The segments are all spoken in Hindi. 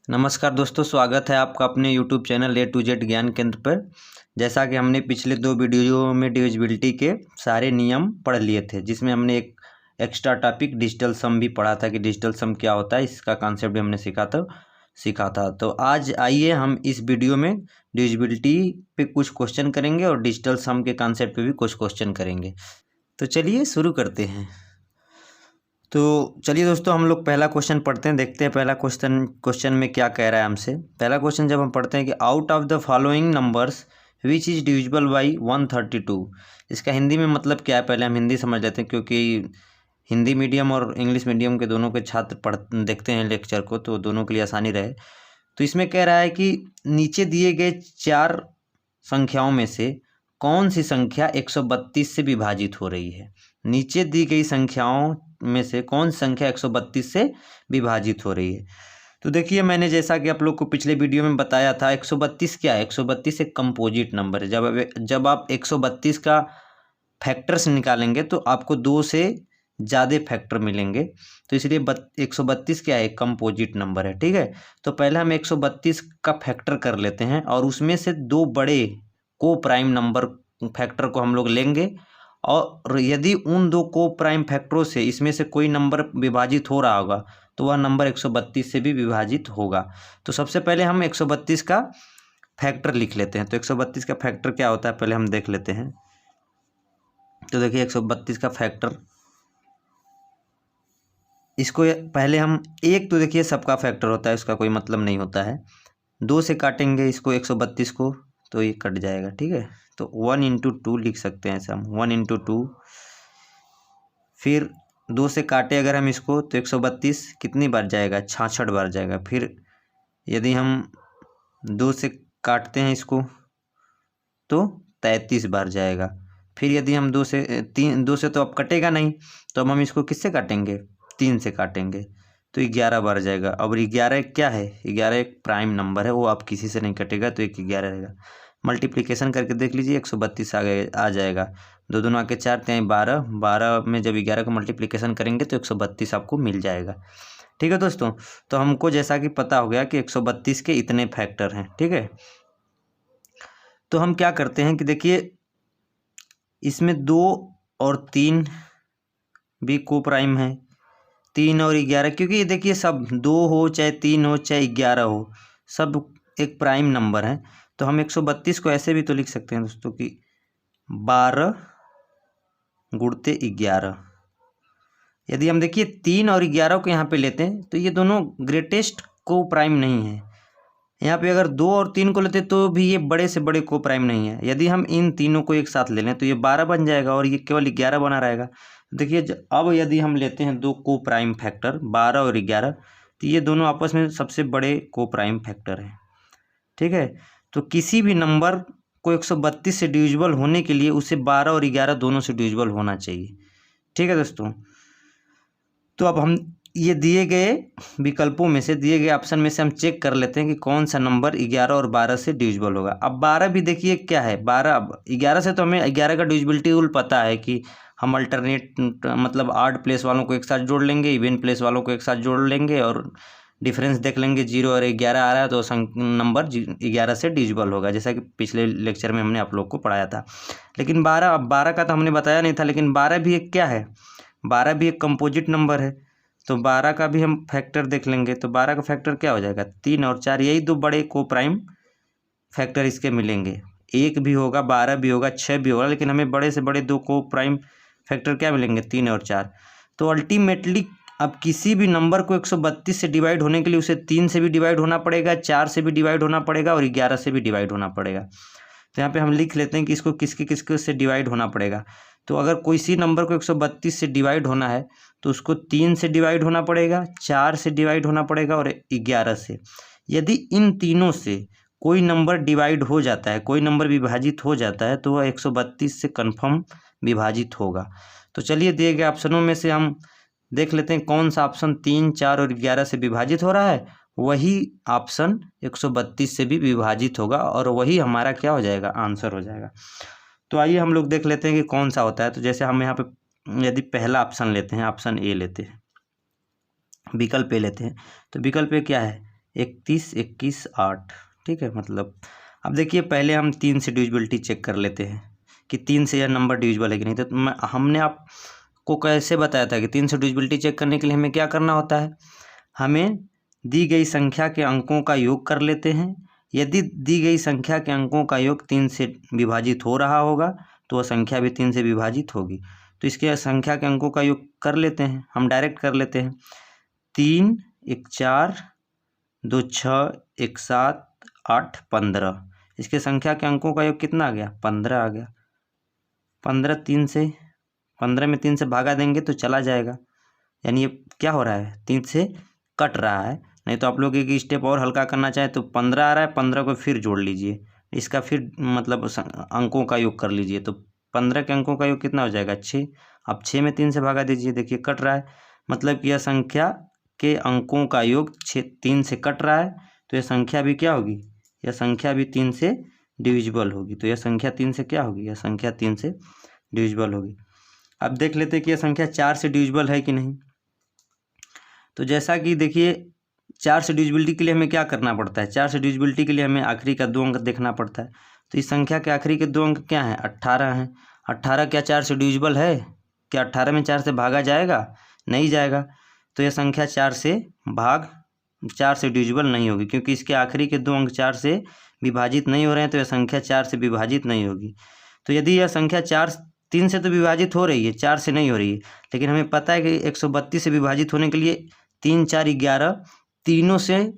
नमस्कार दोस्तों, स्वागत है आपका अपने YouTube channel A to Z ज्ञान केंद्र पर। जैसा कि हमने पिछले 2 वीडियो में डिविजिबिलिटी के सारे नियम पढ़ लिए थे, जिसमें हमने एक एक्स्ट्रा टॉपिक डिजिटल सम भी पढ़ा था कि डिजिटल सम क्या होता है, इसका कॉन्सेप्ट भी हमने सीखा था। तो आज आइए हम इस वीडियो में डिविजिबिलिटी पे कुछ क्वेश्चन करेंगे और डिजिटल सम के कॉन्सेप्ट पे भी कुछ क्वेश्चन करेंगे। तो चलिए शुरू करते हैं। तो चलिए दोस्तों, हम लोग पहला क्वेश्चन पढ़ते हैं, देखते हैं पहला क्वेश्चन में क्या कह रहा है हमसे। पहला क्वेश्चन जब हम पढ़ते हैं कि out of the following numbers which is divisible by 132, इसका हिंदी में मतलब क्या है, पहले हम हिंदी समझ लेते हैं, क्योंकि हिंदी मीडियम और इंग्लिश मीडियम के दोनों के छात्र देखते हैं लेक्चर को, तो दोनों के लिए आसानी रहे। तो इसमें कह रहा है कि नीचे दिए गए 4 संख्याओं में से कौन सी संख्या 132 से विभाजित हो रही है। नीचे दी गई संख्याओं में से कौन सी संख्या 132 से विभाजित हो रही है। तो देखिए, मैंने जैसा कि आप लोग को पिछले वीडियो में बताया था, 132 क्या है। 132 एक कंपोजिट नंबर है। जब आप 132 का फैक्टर्स निकालेंगे तो आपको 2 से ज़्यादा फैक्टर मिलेंगे, तो इसलिए 132 क्या है, कंपोजिट नंबर है। ठीक है, तो पहले हम 132 का फैक्टर कर लेते हैं और उसमें से 2 बड़े को प्राइम नंबर फैक्टर को हम लोग लेंगे, और यदि उन 2 को प्राइम फैक्टरों से इसमें से कोई नंबर विभाजित हो रहा होगा तो वह नंबर 132 से भी विभाजित होगा। तो सबसे पहले हम 132 का फैक्टर लिख लेते हैं। तो 132 का फैक्टर क्या होता है पहले हम देख लेते हैं। तो देखिए, 132 का फैक्टर, इसको पहले हम एक, तो देखिए सबका फैक्टर होता है, इसका कोई मतलब नहीं होता है। 2 से काटेंगे इसको 132 को तो ये कट जाएगा। ठीक है, तो 1 इंटू 2 लिख सकते हैं ऐसे हम, 1 इंटू 2। फिर 2 से काटे अगर हम इसको तो 132 कितनी बार जाएगा, 66 बार जाएगा। फिर यदि हम 2 से काटते हैं इसको तो 33 बार जाएगा। फिर यदि हम 2 से तो अब कटेगा नहीं, तो अब हम इसको किससे काटेंगे, 3 से काटेंगे तो 11 बार जाएगा। अब 11 क्या है, 11 एक प्राइम नंबर है, वो आप किसी से नहीं कटेगा, तो 11 रहेगा। मल्टीप्लिकेशन करके देख लीजिए, 132 आ जाएगा। 2 दूना के 4, 3 12, 12 में जब 11 का मल्टीप्लिकेशन करेंगे तो 132 आपको मिल जाएगा। ठीक है दोस्तों, तो हमको जैसा कि पता हो गया कि 132 के इतने फैक्टर हैं। ठीक है, तो हम क्या करते हैं कि देखिए, इसमें 2 और 3 भी को प्राइम है, 3 और 11, क्योंकि ये देखिए सब 2 हो चाहे 3 हो चाहे 11 हो, सब एक प्राइम नंबर है। तो हम 132 को ऐसे भी तो लिख सकते हैं दोस्तों कि 12 गुणते 11। यदि हम देखिए 3 और 11 को यहाँ पे लेते हैं तो ये दोनों ग्रेटेस्ट को प्राइम नहीं है। यहाँ पे अगर 2 और 3 को लेते तो भी ये बड़े से बड़े को प्राइम नहीं है। यदि हम इन तीनों को एक साथ ले लें तो ये 12 बन जाएगा और ये केवल 11 बना रहेगा। देखिए, अब यदि हम लेते हैं 2 को प्राइम फैक्टर 12 और 11, तो ये दोनों आपस में सबसे बड़े को प्राइम फैक्टर हैं। ठीक है, तो किसी भी नंबर को 132 से डिविजिबल होने के लिए उसे 12 और 11 दोनों से डिविजिबल होना चाहिए। ठीक है दोस्तों, तो अब हम ये दिए गए विकल्पों में से, दिए गए ऑप्शन में से हम चेक कर लेते हैं कि कौन सा नंबर 11 और 12 से डिविजिबल होगा। अब 12 भी देखिए क्या है, 11 से तो हमें 11 का डिविजिबिलिटी रूल पता है कि हम अल्टरनेट मतलब ऑड प्लेस वालों को एक साथ जोड़ लेंगे, इवन प्लेस वालों को एक साथ जोड़ लेंगे और डिफरेंस देख लेंगे, 0 और 11 आ रहा है तो नंबर 11 से डिविजिबल होगा, जैसा कि पिछले लेक्चर में हमने आप लोग को पढ़ाया था। लेकिन 12 का तो हमने बताया नहीं था, लेकिन 12 भी एक क्या है, 12 भी एक कंपोजिट नंबर है। तो 12 का भी हम फैक्टर देख लेंगे, तो 12 का फैक्टर क्या हो जाएगा, 3 और 4, यही 2 बड़े को प्राइम फैक्टर इसके मिलेंगे। 1 भी होगा, 12 भी होगा, 6 भी होगा, लेकिन हमें बड़े से बड़े 2 को प्राइम फैक्टर क्या मिलेंगे, 3 और 4। तो अल्टीमेटली अब किसी भी नंबर को 132 से डिवाइड होने के लिए उसे 3 से भी डिवाइड होना पड़ेगा, 4 से भी डिवाइड होना पड़ेगा और 11 से भी डिवाइड होना पड़ेगा। तो यहाँ पे हम लिख लेते हैं कि इसको किसके से डिवाइड होना पड़ेगा। तो अगर किसी नंबर को 132 से डिवाइड होना है तो उसको 3 से डिवाइड होना पड़ेगा, 4 से डिवाइड होना पड़ेगा और 11 से। यदि इन तीनों से कोई नंबर डिवाइड हो जाता है, कोई नंबर विभाजित हो जाता है, तो वह 132 से कन्फर्म विभाजित होगा। तो चलिए, दिए गए ऑप्शनों में से हम देख लेते हैं कौन सा ऑप्शन 3, 4 और 11 से विभाजित हो रहा है। वही ऑप्शन 132 से भी विभाजित होगा और वही हमारा क्या हो जाएगा, आंसर हो जाएगा। तो आइए हम लोग देख लेते हैं कि कौन सा होता है। तो जैसे हम यहाँ पे यदि पहला ऑप्शन लेते हैं, ऑप्शन ए लेते हैं, विकल्प ए लेते हैं, तो विकल्प ए क्या है, 31 21 8, ठीक है। मतलब अब देखिए पहले हम 3 से डिविजिबिलिटी चेक कर लेते हैं कि 3 से यह नंबर डिविजिबल है कि नहीं। तो हमने आपको कैसे बताया था कि 3 से डिविजिबिलिटी चेक करने के लिए हमें क्या करना होता है, हमें दी गई संख्या के अंकों का योग कर लेते हैं। यदि दी गई संख्या के अंकों का योग 3 से विभाजित हो रहा होगा तो वह संख्या भी 3 से विभाजित होगी। तो इसके संख्या के अंकों का योग कर लेते हैं, हम डायरेक्ट कर लेते हैं। 3 1 4 2 6 1 7 8 15, इसके संख्या के अंकों का योग कितना आ गया, 15 आ गया। 15 में 3 से भागा देंगे तो चला जाएगा, यानी ये क्या हो रहा है, 3 से कट रहा है। नहीं तो आप लोग एक स्टेप और हल्का करना चाहें तो 15 आ रहा है, 15 को फिर जोड़ लीजिए, इसका फिर मतलब अंकों का योग कर लीजिए। तो 15 के अंकों का योग कितना हो जाएगा, 6। अब 6 में 3 से भागा दीजिए, देखिए कट रहा है, मतलब कि यह संख्या के अंकों का योग 3 से कट रहा है। तो यह संख्या भी क्या होगी, यह संख्या भी 3 से डिविजिबल होगी। तो यह संख्या 3 से क्या होगी, यह संख्या 3 से डिविजिबल होगी। अब देख लेते हैं कि यह संख्या 4 से डिविजिबल है कि नहीं। तो जैसा कि देखिए 4 से डिविजिबिलिटी के लिए हमें क्या करना पड़ता है, 4 से डिविजिबिलिटी के लिए हमें आखिरी का 2 अंक देखना पड़ता है। तो इस संख्या के आखिरी के 2 अंक क्या हैं, 18 हैं। 18 क्या 4 से डिविजिबल है, क्या 18 में 4 से भागा जाएगा, नहीं जाएगा। तो यह संख्या 4 से डिविजिबल नहीं होगी, क्योंकि इसके आखिरी के 2 अंक 4 से विभाजित नहीं हो रहे हैं। तो यह संख्या 4 से विभाजित नहीं होगी। तो यदि यह संख्या 3 से तो विभाजित हो रही है, 4 से नहीं हो रही है, लेकिन हमें पता है कि 132 से विभाजित होने के लिए 3 4 11 तीनों से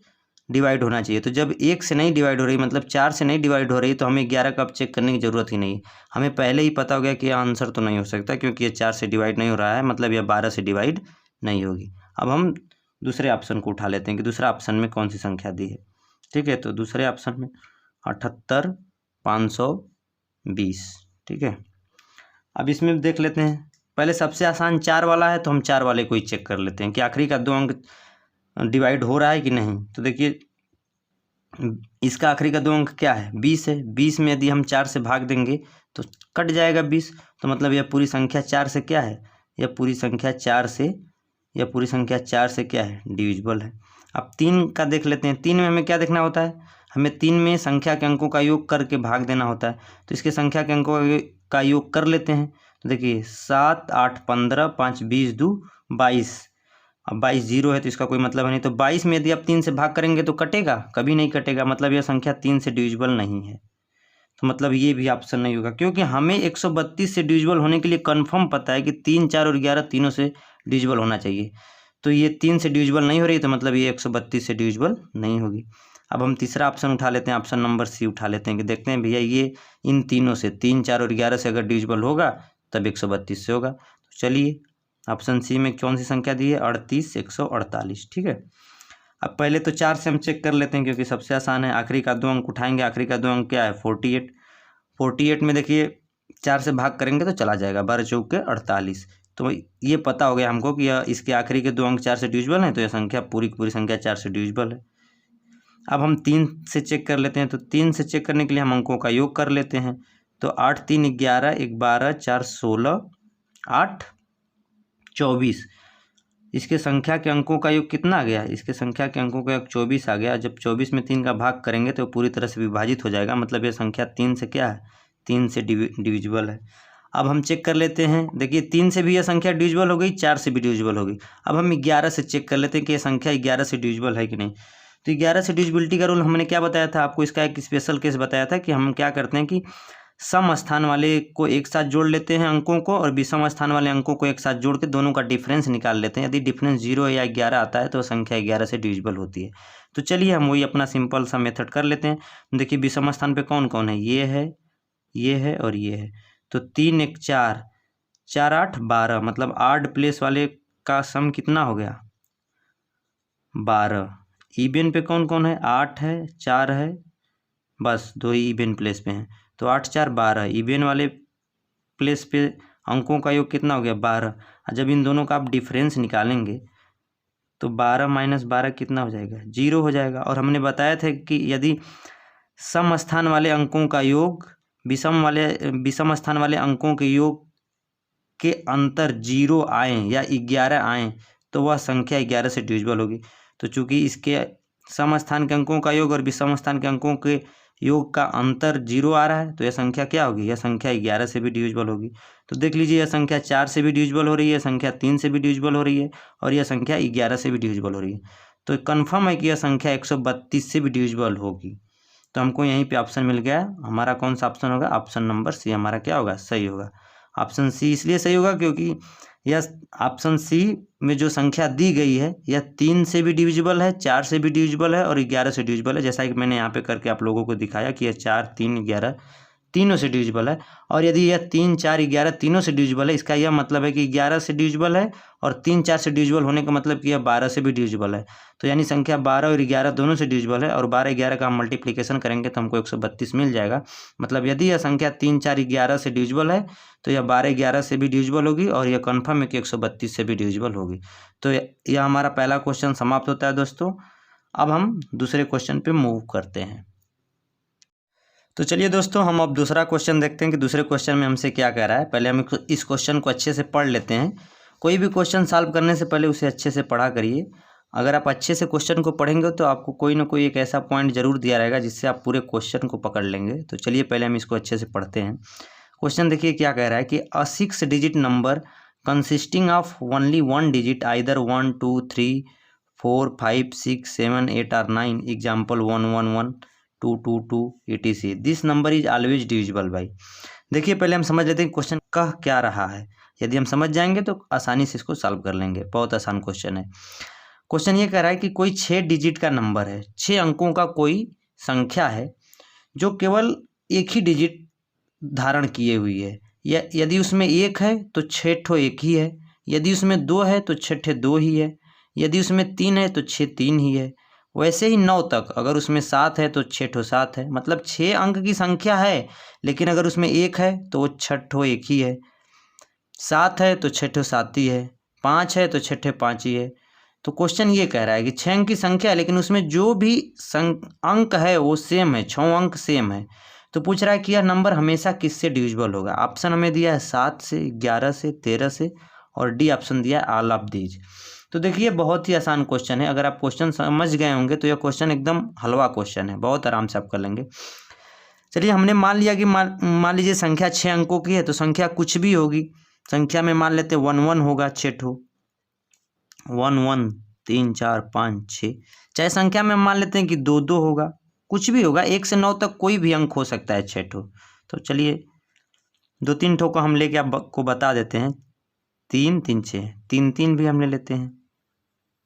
डिवाइड होना चाहिए। तो जब 1 से नहीं डिवाइड हो रही, मतलब 4 से नहीं डिवाइड हो रही, तो हमें 11 का अब चेक करने की ज़रूरत ही नहीं। हमें पहले ही पता हो गया कि यह आंसर तो नहीं हो सकता, क्योंकि ये 4 से डिवाइड नहीं हो रहा है, मतलब यह 12 से डिवाइड नहीं होगी। अब हम दूसरे ऑप्शन को उठा लेते हैं कि दूसरा ऑप्शन में कौन सी संख्या दी है, ठीक है। तो दूसरे ऑप्शन में 78 520, ठीक है। अब इसमें देख लेते हैं, पहले सबसे आसान 4 वाला है, तो हम 4 वाले को ही चेक कर लेते हैं कि आखिरी का 2 अंक डिवाइड हो रहा है कि नहीं। तो देखिए इसका आखिरी का 2 अंक क्या है, 20 है। 20 में यदि हम 4 से भाग देंगे तो कट जाएगा 20। तो मतलब यह पूरी संख्या 4 से क्या है, यह पूरी संख्या 4 से क्या है, डिविजिबल है। अब 3 का देख लेते हैं। 3 में हमें क्या देखना होता है, हमें 3 में संख्या के अंकों का योग करके भाग देना होता है। तो इसके संख्या के अंकों का योग कर लेते हैं। तो देखिए 7 8 15 5 20 2 22। अब 22 जीरो है तो इसका कोई मतलब है नहीं। तो 22 में यदि आप 3 से भाग करेंगे तो कटेगा, कभी नहीं कटेगा, मतलब यह संख्या 3 से डिविजिबल नहीं है। तो मतलब ये भी ऑप्शन नहीं होगा, क्योंकि हमें 132 से डिविजिबल होने के लिए कंफर्म पता है कि 3 4 और 11 तीनों से डिविजिबल होना चाहिए। तो ये 3 से डिविजिबल नहीं हो रही, तो मतलब ये 132 से डिविजिबल नहीं होगी। अब हम तीसरा ऑप्शन उठा लेते हैं, ऑप्शन नंबर सी उठा लेते हैं कि देखते हैं भैया ये इन तीनों से 3 4 और 11 से अगर डिविजिबल होगा तब 132 से होगा। तो चलिए ऑप्शन सी में कौन सी संख्या दी है, 38 148, ठीक है। अब पहले तो 4 से हम चेक कर लेते हैं, क्योंकि सबसे आसान है। आखिरी का 2 अंक उठाएंगे, आखिरी का 2 अंक क्या है, 48। 48 में देखिए 4 से भाग करेंगे तो चला जाएगा, 12 चौके 48। तो ये पता हो गया हमको कि यह इसके आखिरी के 2 अंक 4 से डिविजिबल हैं, तो यह संख्या पूरी की पूरी संख्या 4 से डिविजिबल है। अब हम 3 से चेक कर लेते हैं। तो 3 से चेक करने के लिए हम अंकों का योग कर लेते हैं। तो 8 3 11 1 12 4 16 8 24, इसके संख्या के अंकों का योग कितना आ गया, इसके संख्या के अंकों का योग 24 आ गया। जब 24 में 3 का भाग करेंगे तो पूरी तरह से विभाजित हो जाएगा, मतलब यह संख्या 3 से क्या है, 3 से डिविजिबल है। अब हम चेक कर लेते हैं, देखिए 3 से भी यह संख्या डिविजिबल हो गई, 4 से भी डिविजिबल हो गई। अब हम 11 से चेक कर लेते हैं कि यह संख्या 11 से डिविजिबल है कि नहीं। तो 11 से डिविजिबिलिटी का रूल हमने क्या बताया था आपको, इसका एक स्पेशल केस बताया था कि हम क्या करते हैं कि सम स्थान वाले को एक साथ जोड़ लेते हैं अंकों को, और विषम स्थान वाले अंकों को एक साथ जोड़ के दोनों का डिफरेंस निकाल लेते हैं। यदि डिफरेंस 0 या 11 आता है तो संख्या 11 से डिविजिबल होती है। तो चलिए हम वही अपना सिंपल सा मेथड कर लेते हैं। देखिए विषम स्थान पे कौन कौन है, ये है और ये है। तो 3 1 4 4 8 12, मतलब 8 प्लेस वाले का सम कितना हो गया, 12। इवन पे कौन कौन है, 8 है 4 है, बस 2 ही इवन प्लेस पे हैं। तो 8 4 12, इवन वाले प्लेस पे अंकों का योग कितना हो गया, 12। जब इन दोनों का आप डिफरेंस निकालेंगे तो 12 माइनस 12 कितना हो जाएगा, 0 हो जाएगा। और हमने बताया था कि यदि सम स्थान वाले अंकों का योग विषम स्थान वाले अंकों के योग के अंतर 0 आए या 11 आए तो वह संख्या 11 से डिविजिबल होगी। तो चूंकि इसके सम स्थान के अंकों का योग और विषम स्थान के अंकों के योग का अंतर 0 आ रहा है, तो यह संख्या क्या होगी? यह संख्या 11 से भी डिविजिबल होगी। तो देख लीजिए, यह संख्या 4 से भी डिविजिबल हो रही है, यह संख्या 3 से भी डिविजिबल हो रही है और यह संख्या 11 से भी डिविजिबल हो रही है। तो कन्फर्म है कि यह संख्या 132 से भी डिविजिबल होगी। तो हमको यहीं पे ऑप्शन मिल गया। हमारा कौन सा ऑप्शन होगा? ऑप्शन नंबर सी हमारा क्या होगा? सही होगा। ऑप्शन सी इसलिए सही होगा क्योंकि यह ऑप्शन सी में जो संख्या दी गई है यह 3 से भी डिविजिबल है, 4 से भी डिविजिबल है और 11 से डिविजिबल है। जैसा कि मैंने यहाँ पे करके आप लोगों को दिखाया कि यह 4, 3, 11 तीनों से डिविजिबल है। और यदि यह 3, 4, 11 तीनों से डिविजिबल है, इसका यह मतलब है कि 11 से डिविजिबल है और 3, 4 से डिविजिबल होने का मतलब कि यह 12 से भी डिविजिबल है। तो यानी संख्या 12 और 11 दोनों से डिविजिबल है और 12, 11 का हम मल्टीप्लिकेशन करेंगे तो हमको 132 मिल जाएगा। मतलब यदि यह संख्या 3, 4, 11 से डिविजिबल है तो यह 12, 11 से भी डिविजिबल होगी और यह कन्फर्म है कि 132 से भी डिविजिबल होगी। तो यह हमारा पहला क्वेश्चन समाप्त होता है दोस्तों। अब हम दूसरे क्वेश्चन पे मूव करते हैं। तो चलिए दोस्तों, हम अब दूसरा क्वेश्चन देखते हैं कि दूसरे क्वेश्चन में हमसे क्या कह रहा है। पहले हम इस क्वेश्चन को अच्छे से पढ़ लेते हैं। कोई भी क्वेश्चन सॉल्व करने से पहले उसे अच्छे से पढ़ा करिए। अगर आप अच्छे से क्वेश्चन को पढ़ेंगे तो आपको कोई ना कोई एक ऐसा पॉइंट जरूर दिया रहेगा जिससे आप पूरे क्वेश्चन को पकड़ लेंगे। तो चलिए पहले हम इसको अच्छे से पढ़ते हैं। क्वेश्चन देखिए क्या कह रहा है कि अ 6 digit number consisting of only 1 digit either 1, 2, 3, 4, 5, 6, 7, 8 और 9 example 1, 1, 1, 2, 2, 2 etc. This number is always divisible by. देखिए पहले हम समझ लेते हैं क्वेश्चन कह क्या रहा है। यदि हम समझ जाएंगे तो आसानी से इसको सॉल्व कर लेंगे। बहुत आसान क्वेश्चन है। क्वेश्चन ये कह रहा है कि कोई 6 डिजिट का नंबर है, 6 अंकों का कोई संख्या है जो केवल एक ही डिजिट धारण किए हुई है। या यदि उसमें 1 है तो 6 ठो 1 ही है, यदि उसमें 2 है तो 6 ठे 2 ही है, यदि उसमें 3 है तो 6 3 ही है। वैसे ही 9 तक, अगर उसमें 7 है तो 6 ठो 7 है। मतलब 6 अंक की संख्या है, लेकिन अगर उसमें 1 है तो वो 6 ठो 1 ही है, 7 है तो 6 ठो 7 ही है, 5 है तो 6 ठे 5 ही है। तो क्वेश्चन ये कह रहा है कि 6 अंक की संख्या है लेकिन उसमें जो भी अंक है वो सेम है, 6 अंक सेम है। तो पूछ रहा है कि यह नंबर हमेशा किससे डिविजिबल होगा। ऑप्शन हमें दिया है 7 से, 11 से, 13 से और डी ऑप्शन दिया है ऑल ऑफ दीज। तो देखिए बहुत ही आसान क्वेश्चन है। अगर आप क्वेश्चन समझ गए होंगे तो यह क्वेश्चन एकदम हलवा क्वेश्चन है, बहुत आराम से आप कर लेंगे। चलिए हमने मान लिया कि मान लीजिए संख्या 6 अंकों की है तो संख्या कुछ भी होगी। संख्या में मान लेते 1, 1 होगा 6 ठो, 1, 1, 3, 4, 5, 6। चाहे संख्या में मान लेते हैं कि 2, 2 होगा, कुछ भी होगा, 1 से 9 तक कोई भी अंक हो सकता है 6 ठो। तो चलिए 2, 3 ठो को हम लेके आपको बता देते हैं। 3, 3, 6, 3, 3 भी हम ले लेते हैं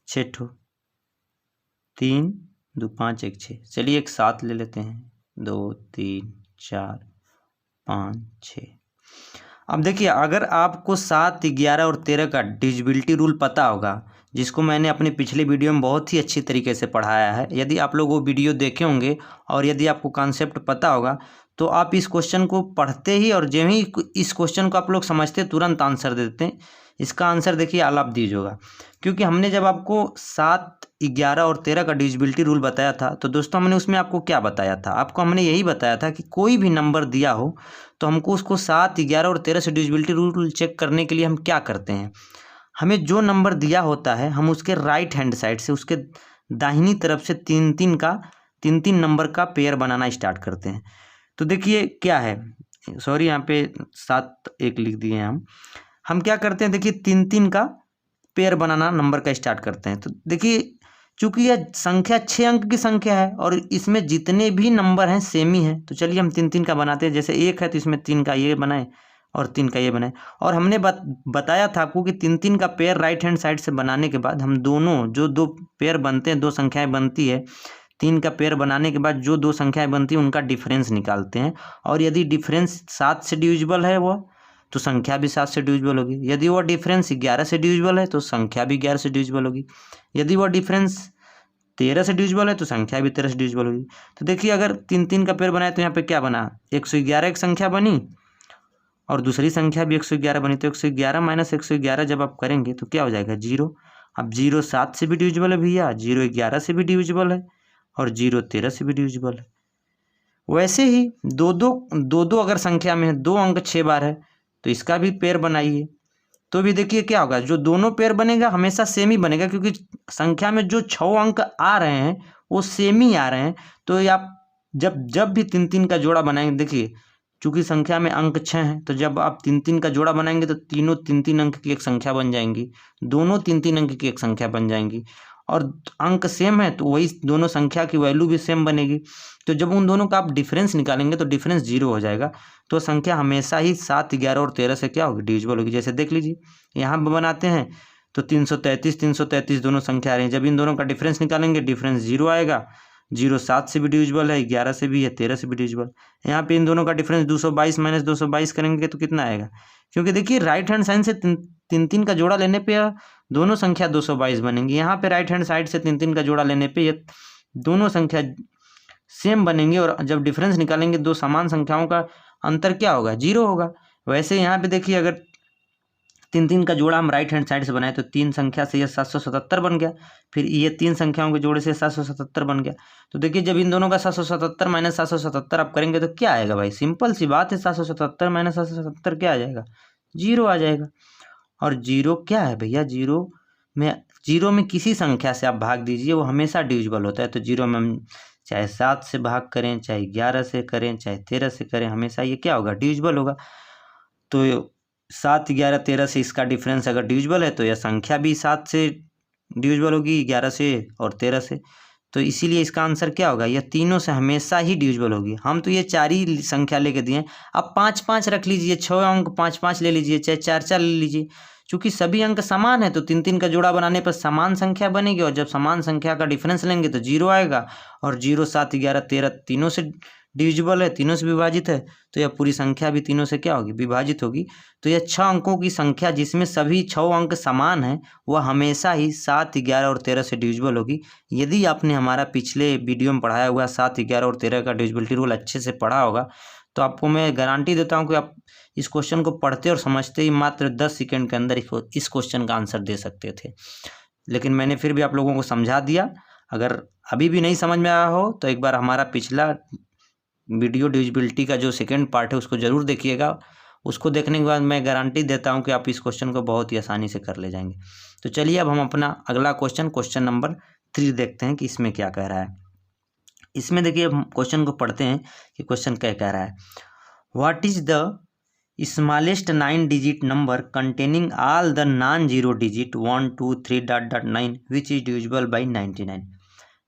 6 ठो, 3, 2, 5, 1, 6। चलिए एक 7 ले लेते हैं, 2, 3, 4, 5, 6। अब देखिए अगर आपको 7, 11 और 13 का डिविजिबिलिटी रूल पता होगा, जिसको मैंने अपने पिछले वीडियो में बहुत ही अच्छी तरीके से पढ़ाया है, यदि आप लोग वो वीडियो देखे होंगे और यदि आपको कॉन्सेप्ट पता होगा तो आप इस क्वेश्चन को पढ़ते ही और जब ही इस क्वेश्चन को आप लोग समझते तुरंत आंसर दे देते हैं। इसका आंसर देखिए ऑल ऑफ दीज होगा, क्योंकि हमने जब आपको 7, 11 और 13 का डिविजिबिलिटी रूल बताया था तो दोस्तों हमने उसमें आपको क्या बताया था। आपको हमने यही बताया था कि कोई भी नंबर दिया हो तो हमको उसको 7, 11 और 13 से डिविजिबिलिटी रूल चेक करने के लिए हम क्या करते हैं, हमें जो नंबर दिया होता है हम उसके राइट हैंड साइड से, उसके दाहिनी तरफ से 3, 3 नंबर का पेयर बनाना स्टार्ट करते हैं। तो देखिए क्या है, सॉरी यहाँ पे 7, 1 लिख दिए हैं हम क्या करते हैं, देखिए 3, 3 का पेयर बनाना नंबर का स्टार्ट करते हैं। तो देखिए चूंकि यह संख्या 6 अंक की संख्या है और इसमें जितने भी नंबर हैं सेम ही हैं, तो चलिए हम 3, 3 का बनाते हैं। जैसे 1 है तो इसमें 3 का ये बनाए और 3 का ये बनाए। और हमने बताया था आपको कि 3, 3 का पेयर राइट हैंड साइड से बनाने के बाद हम दोनों जो 2 पेयर बनते हैं, 2 संख्याएं बनती है, 3 का पेयर बनाने के बाद जो 2 संख्याएं बनती हैं उनका डिफरेंस निकालते हैं। और यदि डिफरेंस 7 से डिविजिबल है वो, तो संख्या भी 7 से डिविजिबल होगी। यदि वह डिफरेंस 11 से डिविजिबल है तो संख्या भी 11 से डिविजिबल होगी। यदि वह डिफरेंस 13 से डिविजिबल है तो संख्या भी 13 से डिविजिबल होगी। तो देखिए अगर 3, 3 का पेयर बनाए तो यहाँ पे क्या बना, 111 एक संख्या बनी और दूसरी संख्या भी 111 बनी। तो 111 माइनस 111 जब आप करेंगे तो क्या हो जाएगा, 0। अब 0 7 से भी डिविजिबल है भैया, 0 11 से भी डिविजिबल है और 0 13 से भी डिविजिबल है। वैसे ही 2, 2 अगर संख्या में है, 2 अंक 6 बार है तो इसका भी पेयर बनाइए। तो भी देखिए क्या होगा, जो दोनों पेयर बनेगा हमेशा सेम ही बनेगा, क्योंकि संख्या में जो 6 अंक आ रहे हैं वो सेम ही आ रहे हैं। तो ये आप जब भी 3-3 का जोड़ा बनाएंगे, देखिए चूंकि संख्या में अंक 6 हैं, तो जब आप 3-3 का जोड़ा बनाएंगे तो तीनों 3-3 अंक की एक संख्या बन जाएंगी, दोनों 3-3 अंक की एक संख्या बन जाएंगी, और अंक सेम है तो वही दोनों संख्या की वैल्यू भी सेम बनेगी। तो जब उन दोनों का आप डिफरेंस निकालेंगे तो डिफरेंस 0 हो जाएगा। तो संख्या हमेशा ही 7, 11 और 13 से क्या होगी, डिविजिबल होगी। जैसे देख लीजिए यहाँ बनाते हैं तो 333 दोनों संख्या आ रही है, जब इन दोनों का डिफरेंस निकालेंगे डिफरेंस 0 आएगा। 0 7 से भी डिविजिबल है, 11 से भी है, 13 से भी डिविजिबल। यहाँ पे इन दोनों का डिफरेंस 222 माइनस 222 करेंगे तो कितना आएगा, क्योंकि देखिए राइट हैंड साइड से 3-3 का जोड़ा लेने पे दोनों संख्या 222 बनेंगी। यहाँ पे राइट हैंड साइड से 3-3 का जोड़ा लेने पे ये दोनों संख्या सेम बनेंगे, और जब डिफरेंस निकालेंगे दो समान संख्याओं का अंतर क्या होगा, 0 होगा। वैसे यहाँ पे देखिए अगर 3-3 का जोड़ा हम राइट हैंड साइड से बनाए तो 3 संख्या से ये 777 बन गया, फिर ये 3 संख्याओं के जोड़े से 777 बन गया। तो देखिए जब इन दोनों का 777 माइनस 777 आप करेंगे तो क्या आएगा भाई, सिंपल सी बात है, 777 माइनस 777 क्या आ जाएगा, 0 आ जाएगा। और 0 क्या है भैया, 0 में किसी संख्या से आप भाग दीजिए वो हमेशा डिविजिबल होता है। तो 0 में हम चाहे 7 से भाग करें, चाहे 11 से करें, चाहे 13 से करें, हमेशा ये क्या होगा, डिविजिबल होगा। तो 7, 11, 13 से इसका डिफरेंस अगर डिविजिबल है तो यह संख्या भी 7 से डिविजिबल होगी, 11 से और 13 से। तो इसीलिए इसका आंसर क्या होगा, यह तीनों से हमेशा ही डिविजिबल होगी। हम तो ये 4 ही संख्या लेके दिए, अब 5-5 रख लीजिए, 6 अंक 5-5 ले लीजिए, चाहे 4-4 ले लीजिए, चूंकि सभी अंक समान है तो 3-3 का जोड़ा बनाने पर समान संख्या बनेगी, और जब समान संख्या का डिफरेंस लेंगे तो 0 आएगा। और 0, 7, 11, 13 तीनों से डिविजिबल है, तीनों से विभाजित है, तो यह पूरी संख्या भी तीनों से क्या होगी, विभाजित होगी। तो यह 6 अंकों की संख्या जिसमें सभी 6 अंक समान हैं वह हमेशा ही 7, 11 और 13 से डिविजिबल होगी। यदि आपने हमारा पिछले वीडियो में पढ़ाया हुआ 7, 11 और 13 का डिविजिबिलिटी रूल अच्छे से पढ़ा होगा तो आपको मैं गारंटी देता हूं कि आप इस क्वेश्चन को पढ़ते और समझते ही मात्र 10 सेकंड के अंदर इस क्वेश्चन का आंसर दे सकते थे। लेकिन मैंने फिर भी आप लोगों को समझा दिया। अगर अभी भी नहीं समझ में आया हो तो एक बार हमारा पिछला वीडियो डिविजिबिलिटी का जो सेकंड पार्ट है उसको ज़रूर देखिएगा। उसको देखने के बाद मैं गारंटी देता हूं कि आप इस क्वेश्चन को बहुत ही आसानी से कर ले जाएंगे। तो चलिए अब हम अपना अगला क्वेश्चन नंबर 3 देखते हैं कि इसमें क्या कह रहा है। इसमें देखिए हम क्वेश्चन को पढ़ते हैं कि क्वेश्चन क्या कह रहा है। What is the smallest 9 digit number containing all the non zero digit 1, 2, 3.9 which is divisible by 99।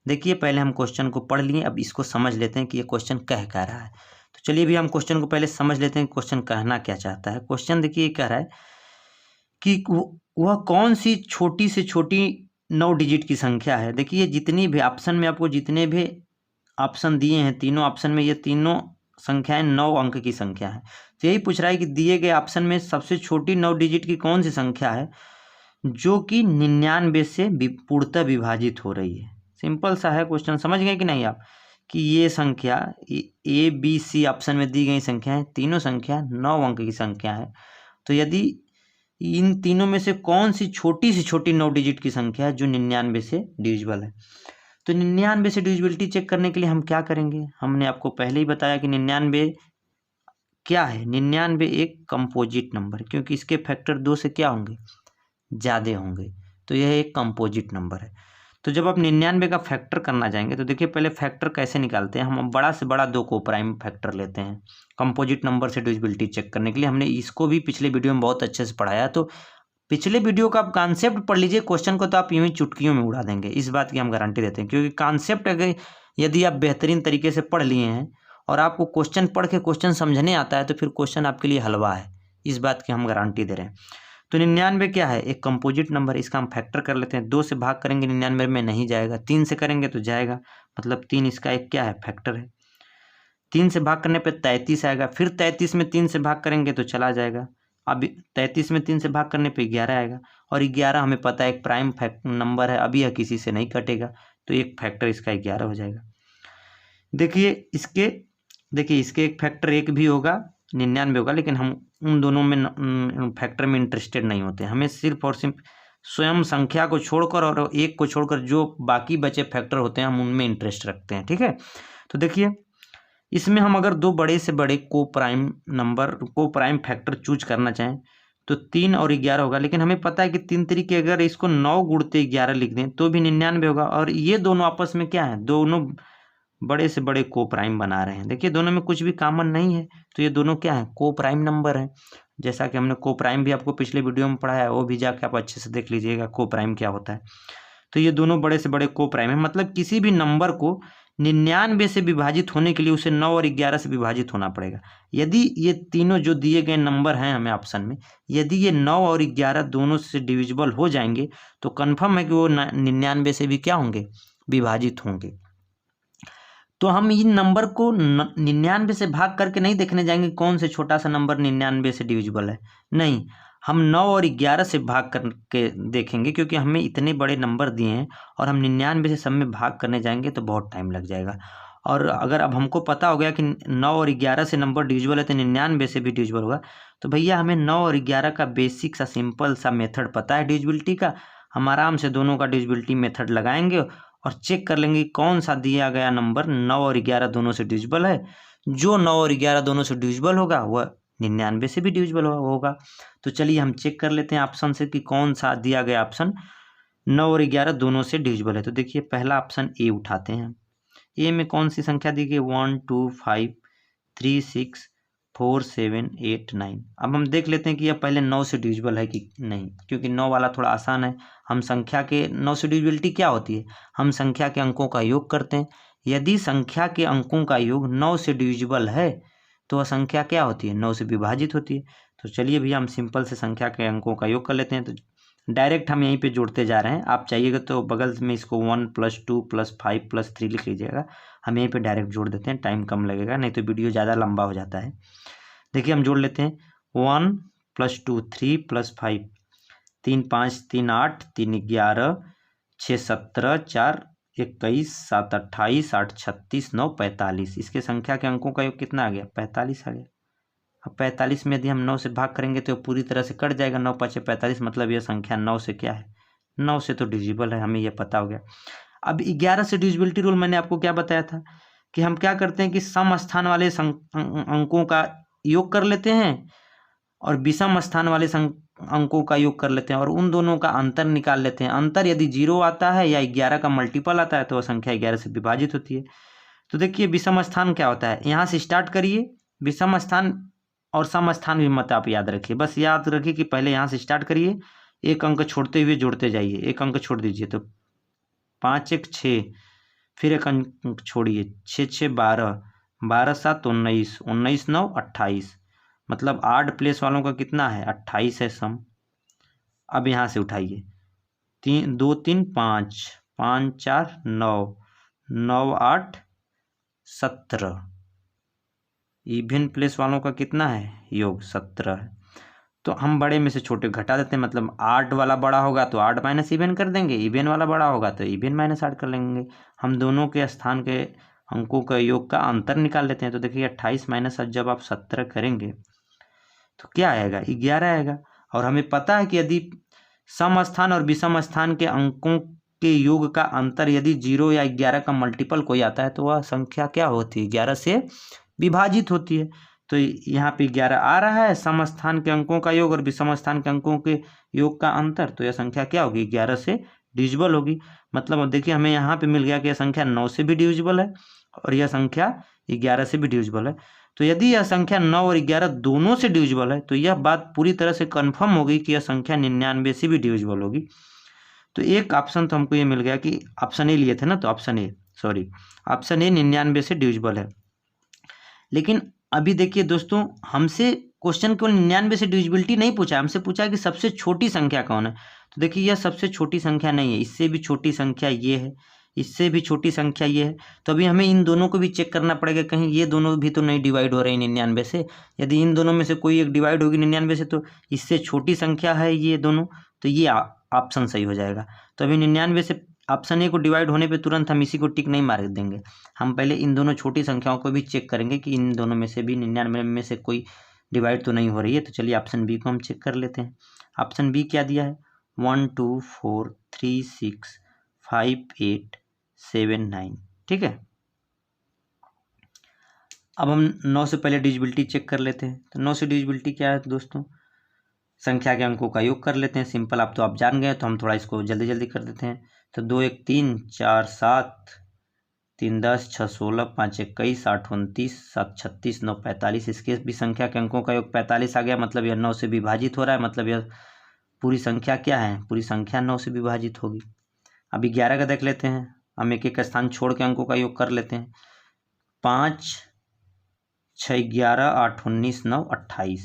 देखिए पहले हम क्वेश्चन को पढ़ लिए, अब इसको समझ लेते हैं कि ये क्वेश्चन कह रहा है। तो चलिए भी हम क्वेश्चन को पहले समझ लेते हैं क्वेश्चन कहना क्या चाहता है। क्वेश्चन देखिए कह रहा है कि वह कौन सी छोटी से छोटी 9 डिजिट की संख्या है। देखिए जितनी भी ऑप्शन में आपको जितने भी ऑप्शन दिए हैं, तीनों ऑप्शन में ये तीनों संख्याएं 9 अंक की संख्या है। तो यही पूछ रहा है कि दिए गए ऑप्शन में सबसे छोटी 9 डिजिट की कौन सी संख्या है जो कि 99 से पूर्णतः विभाजित हो रही है। सिंपल सा है क्वेश्चन, समझ गए कि नहीं आप, कि ये संख्या ए बी सी ऑप्शन में दी गई संख्या है, तीनों संख्या 9 अंक की संख्या है। तो यदि इन तीनों में से कौन सी छोटी 9 डिजिट की संख्या है जो 99 से डिविजिबल है। तो 99 से डिविजिबिलिटी चेक करने के लिए हम क्या करेंगे, हमने आपको पहले ही बताया कि 99 क्या है, 99 एक कंपोजिट नंबर है, क्योंकि इसके फैक्टर 2 से क्या होंगे, ज़्यादा होंगे। तो यह एक कंपोजिट नंबर है। तो जब आप 99 का फैक्टर करना चाहेंगे तो देखिए पहले फैक्टर कैसे निकालते हैं, हम बड़ा से बड़ा 2 को प्राइम फैक्टर लेते हैं कंपोजिट नंबर से डिविजिबिलिटी चेक करने के लिए। हमने इसको भी पिछले वीडियो में बहुत अच्छे से पढ़ाया। तो पिछले वीडियो का आप कॉन्सेप्ट पढ़ लीजिए, क्वेश्चन को तो आप यूं ही चुटकियों में उड़ा देंगे, इस बात की हम गारंटी देते हैं। क्योंकि कॉन्सेप्ट अगर यदि आप बेहतरीन तरीके से पढ़ लिए हैं और आपको क्वेश्चन पढ़ के क्वेश्चन समझने आता है तो फिर क्वेश्चन आपके लिए हलवा है, इस बात की हम गारंटी दे रहे हैं। तो 99 क्या है, एक कंपोजिट नंबर, इसका हम फैक्टर कर लेते हैं। 2 से भाग करेंगे 99 में नहीं जाएगा, 3 से करेंगे तो जाएगा, मतलब 3 इसका एक क्या है, फैक्टर है। 3 से भाग करने पे 33 आएगा, फिर 33 में 3 से भाग करेंगे तो चला जाएगा। अब 33 में 3 से भाग करने पे 11 आएगा, और 11 हमें पता है एक प्राइम नंबर है, अभी यह किसी से नहीं कटेगा, तो एक फैक्टर इसका 11 हो जाएगा। देखिए इसके एक फैक्टर 1 भी होगा, 99 होगा, लेकिन हम उन दोनों में फैक्टर में इंटरेस्टेड नहीं होते। हमें सिर्फ और सिर्फ स्वयं संख्या को छोड़कर और 1 को छोड़कर जो बाकी बचे फैक्टर होते हैं हम उनमें इंटरेस्ट रखते हैं, ठीक है। तो देखिए इसमें हम अगर 2 बड़े से बड़े को प्राइम फैक्टर चूज करना चाहें तो 3 और 11 होगा, लेकिन हमें पता है कि 3 तरीके अगर इसको 9 गुणते 11 लिख दें तो भी 99 होगा। और ये दोनों आपस में क्या है, दोनों बड़े से बड़े को प्राइम बना रहे हैं। देखिए दोनों में कुछ भी कॉमन नहीं है, तो ये दोनों क्या है, को प्राइम नंबर है। जैसा कि हमने को प्राइम भी आपको पिछले वीडियो में पढ़ाया है, वो भी जाके आप अच्छे से देख लीजिएगा को प्राइम क्या होता है। तो ये दोनों बड़े से बड़े को प्राइम है, मतलब किसी भी नंबर को 99 से विभाजित होने के लिए उसे 9 और 11 से विभाजित होना पड़ेगा। यदि ये तीनों जो दिए गए नंबर हैं हमें ऑप्शन में, यदि ये 9 और 11 दोनों से डिविजिबल हो जाएंगे तो कन्फर्म है कि वो 99 से भी क्या होंगे, विभाजित होंगे। तो हम इन नंबर को 99 से भाग करके नहीं देखने जाएंगे कौन से छोटा सा नंबर 99 से डिविजिबल है, नहीं, हम 9 और 11 से भाग करके देखेंगे, क्योंकि हमें इतने बड़े नंबर दिए हैं और हम 99 से सब में भाग करने जाएंगे तो बहुत टाइम लग जाएगा। और अगर अब हमको पता हो गया कि 9 और 11 से नंबर डिविजिबल है तो 99 से भी डिविजिबल होगा, तो भैया हमें 9 और 11 का बेसिक सा सिंपल सा मेथड पता है डिविजिबिलिटी का। हम आराम से दोनों का डिविजिबिलिटी मेथड लगाएंगे और चेक कर लेंगे कौन सा दिया गया नंबर 9 और 11 दोनों से डिविजिबल है। जो 9 और 11 दोनों से डिविजिबल होगा वह 99 से भी डिविजिबल होगा। तो चलिए हम चेक कर लेते हैं ऑप्शन से कि कौन सा दिया गया ऑप्शन 9 और 11 दोनों से डिविजिबल है। तो देखिए पहला ऑप्शन ए उठाते हैं। ए में कौन सी संख्या दी गई, 1 2 5 3 6 4 7 8 9। अब हम देख लेते हैं कि यह पहले 9 से डिविजिबल है कि नहीं, क्योंकि 9 वाला थोड़ा आसान है। हम संख्या के 9 से डिविजिबिलिटी क्या होती है, हम संख्या के अंकों का योग करते हैं। यदि संख्या के अंकों का योग 9 से डिविजिबल है तो वह संख्या क्या होती है, 9 से विभाजित होती है। तो चलिए भैया हम सिंपल से संख्या के अंकों का योग कर लेते हैं। तो डायरेक्ट हम यहीं पे जोड़ते जा रहे हैं, आप चाहिएगा तो बगल में इसको 1 + 2 + 5 + 3 लिख लीजिएगा। हम यहीं पे डायरेक्ट जोड़ देते हैं, टाइम कम लगेगा, नहीं तो वीडियो ज़्यादा लंबा हो जाता है। देखिए हम जोड़ लेते हैं 1 + 2 3 + 5 3 5 3 8 3 11 6 17 4 21 7 28 8 36 9 45। इसके संख्या के अंकों का योग कितना आ गया, 45 आ गया। अब 45 में यदि हम 9 से भाग करेंगे तो पूरी तरह से कट जाएगा, 9 × 5 = 45, मतलब यह संख्या 9 से क्या है, 9 से तो डिविजिबल है, हमें यह पता हो गया। अब 11 से डिविजिबिलिटी रूल मैंने आपको क्या बताया था कि हम क्या करते हैं कि सम स्थान वाले अंकों का योग कर लेते हैं और विषम स्थान वाले अंकों का योग कर लेते हैं और उन दोनों का अंतर निकाल लेते हैं। अंतर यदि 0 आता है या 11 का मल्टीपल आता है तो वह संख्या 11 से विभाजित होती है। तो देखिए विषम स्थान क्या होता है, यहाँ से स्टार्ट करिए, विषम स्थान और सम स्थान भी मत आप याद रखिए, बस याद रखिए कि पहले यहाँ से स्टार्ट करिए, एक अंक छोड़ते हुए जोड़ते जाइए, एक अंक छोड़ दीजिए तो 5 1 6, फिर एक अंक छोड़िए 6 6 12, 12 7 19, 19 9 28, मतलब 8 प्लेस वालों का कितना है, 28 है सम। अब यहाँ से उठाइए 3 2 3 5 5 4 9 9 8 17, इवन प्लेस वालों का कितना है, योग 17 है। तो हम बड़े में से छोटे घटा देते हैं, मतलब 8 वाला बड़ा होगा तो 8 माइनस इवन कर देंगे, इवन वाला बड़ा होगा तो इवन माइनस 8 कर लेंगे। हम दोनों के स्थान के अंकों का योग का अंतर निकाल लेते हैं। तो देखिए 28 माइनस जब आप 17 करेंगे तो क्या आएगा, 11 आएगा। और हमें पता है कि यदि सम स्थान और विषम स्थान के अंकों के योग का अंतर यदि 0 या 11 का मल्टीपल कोई आता है तो वह संख्या क्या होती है, 11 से विभाजित होती है। तो यहाँ पे 11 आ रहा है, सम स्थान के अंकों का योग और विषम स्थान के अंकों के योग का अंतर, तो यह संख्या क्या होगी, 11 से डिविजिबल होगी। मतलब अब देखिए हमें यहाँ पे मिल गया कि यह संख्या 9 से भी डिविजिबल है और यह संख्या 11 से भी डिविजिबल है। तो यदि यह संख्या 9 और 11 दोनों से डिविजिबल है तो यह बात पूरी तरह से कन्फर्म हो गई कि यह संख्या 99 से भी डिविजिबल होगी। तो एक ऑप्शन तो हमको ये मिल गया कि ऑप्शन ए लिए थे ना, तो ऑप्शन ए 99 से डिविजिबल है। लेकिन अभी देखिए दोस्तों, हमसे क्वेश्चन केवल 99 से डिविजिबिलिटी नहीं पूछा, हमसे पूछा कि सबसे छोटी संख्या कौन है। तो देखिए यह सबसे छोटी संख्या नहीं है, इससे भी छोटी संख्या ये है, इससे भी छोटी संख्या ये है। तो अभी हमें इन दोनों को भी चेक करना पड़ेगा, कहीं ये दोनों भी तो नहीं डिवाइड हो रहे हैं 99 से। यदि इन दोनों में से कोई एक डिवाइड होगी 99 से तो इससे छोटी संख्या है ये दोनों, तो ये ऑप्शन सही हो जाएगा। तो अभी 99 से ऑप्शन ए को डिवाइड होने पे तुरंत हम इसी को टिक नहीं मार देंगे, हम पहले इन दोनों छोटी संख्याओं को भी चेक करेंगे कि इन दोनों में से भी 99 में से कोई डिवाइड तो नहीं हो रही है। तो चलिए ऑप्शन बी को हम चेक कर लेते हैं। ऑप्शन बी क्या दिया है, 1 2 4 3 6 5 8 7 9, ठीक है। अब हम 9 से पहले डिविजिबिलिटी चेक कर लेते हैं। तो 9 से डिविजिबिलिटी क्या है दोस्तों, संख्या के अंकों का योग कर लेते हैं। सिंपल, आप तो आप जान गए, तो हम थोड़ा इसको जल्दी जल्दी कर देते हैं। तो 2 1 3 4 7 3 10 6 16 5 21 8 29 7 36 9 45। इसके भी संख्या के अंकों का योग 45 आ गया। मतलब यह 9 से विभाजित हो रहा है, मतलब यह पूरी संख्या क्या है, पूरी संख्या 9 से विभाजित होगी। अभी 11 का देख लेते हैं। हम एक एक स्थान छोड़ के अंकों का योग कर लेते हैं। 5 6 11 8 19 9 28।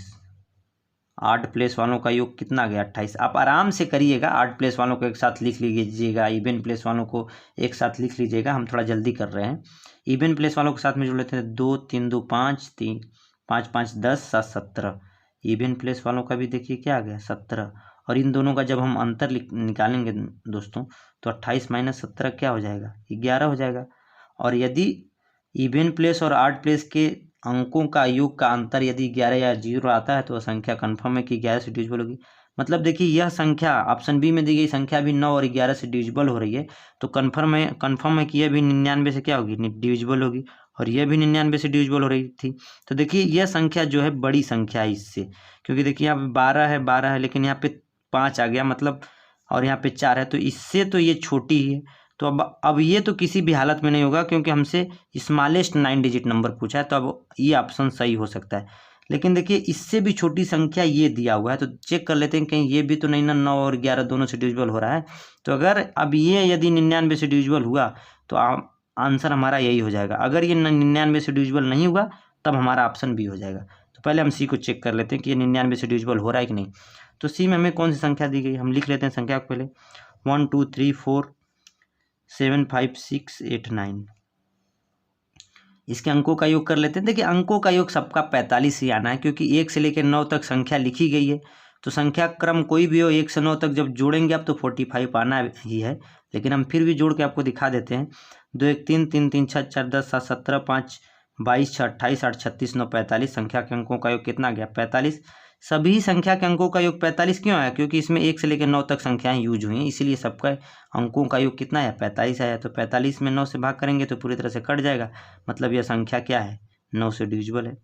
8 प्लेस वालों का योग कितना गया, 28। आप आराम से करिएगा, 8 प्लेस वालों को एक साथ लिख लीजिएगा, इवन प्लेस वालों को एक साथ लिख लीजिएगा। हम थोड़ा जल्दी कर रहे हैं। इवन प्लेस वालों के साथ में जोड़ लेते हैं। 2 3 2 5 3 5 5 10 7 17। इवन प्लेस वालों का भी देखिए क्या आ गया, 17। और इन दोनों का जब हम अंतर निकालेंगे दोस्तों, तो 28 माइनस 17 क्या हो जाएगा, 11 हो जाएगा। और यदि इवन प्लेस और ऑड प्लेस के अंकों का योग का अंतर यदि 11 या 0 आता है, तो वह संख्या कन्फर्म है कि 11 से डिविजिबल होगी। मतलब देखिए, यह संख्या ऑप्शन बी में दी गई संख्या भी 9 और 11 से डिविजिबल हो रही है, तो कन्फर्म है कि यह भी 99 से क्या होगी, डिविजिबल होगी। और यह भी 99 से डिविजिबल हो रही थी। तो देखिए, यह संख्या जो है बड़ी संख्या है इससे, क्योंकि देखिए यहाँ पे 12 है, लेकिन यहाँ पे 5 आ गया, मतलब, और यहाँ पे 4 है, तो इससे तो ये छोटी ही है। तो अब ये तो किसी भी हालत में नहीं होगा, क्योंकि हमसे स्मॉलेस्ट 9 डिजिट नंबर पूछा है, तो अब ये ऑप्शन सही हो सकता है। लेकिन देखिए, इससे भी छोटी संख्या ये दिया हुआ है, तो चेक कर लेते हैं कहीं ये भी तो नहीं ना, 9 और 11 दोनों से डिविजिबल हो रहा है। तो अगर अब ये यदि 99 से डिविजिबल हुआ, तो आंसर हमारा यही हो जाएगा। अगर ये 99 से डिविजिबल नहीं हुआ, तब हमारा ऑप्शन बी हो जाएगा। तो पहले हम सी को चेक कर लेते हैं कि ये 99 से डिविजिबल हो रहा है कि नहीं। तो सी में हमें कौन सी संख्या दी गई, हम लिख लेते हैं संख्या को पहले। 1 2 3 4 7 5 6 8 9। इसके अंकों का योग कर लेते हैं। देखिए, अंकों का योग सबका 45 ही आना है, क्योंकि 1 से लेकर 9 तक संख्या लिखी गई है। तो संख्या क्रम कोई भी हो, 1 से 9 तक जब जोड़ेंगे आप, तो 45 आना ही है। लेकिन हम फिर भी जोड़ के आपको दिखा देते हैं। 2 1 3 3 3 6 4 10 7 17 5 22 6 28 8 36 9 45। संख्या के अंकों का योग कितना गया, 45। सभी संख्या के अंकों का योग 45 क्यों आया, क्योंकि इसमें 1 से लेकर 9 तक संख्याएं यूज हुई हैं, इसीलिए सबका अंकों का योग कितना है, 45 आया। तो 45 में 9 से भाग करेंगे तो पूरी तरह से कट जाएगा, मतलब यह संख्या क्या है, 9 से डिविजिबल है।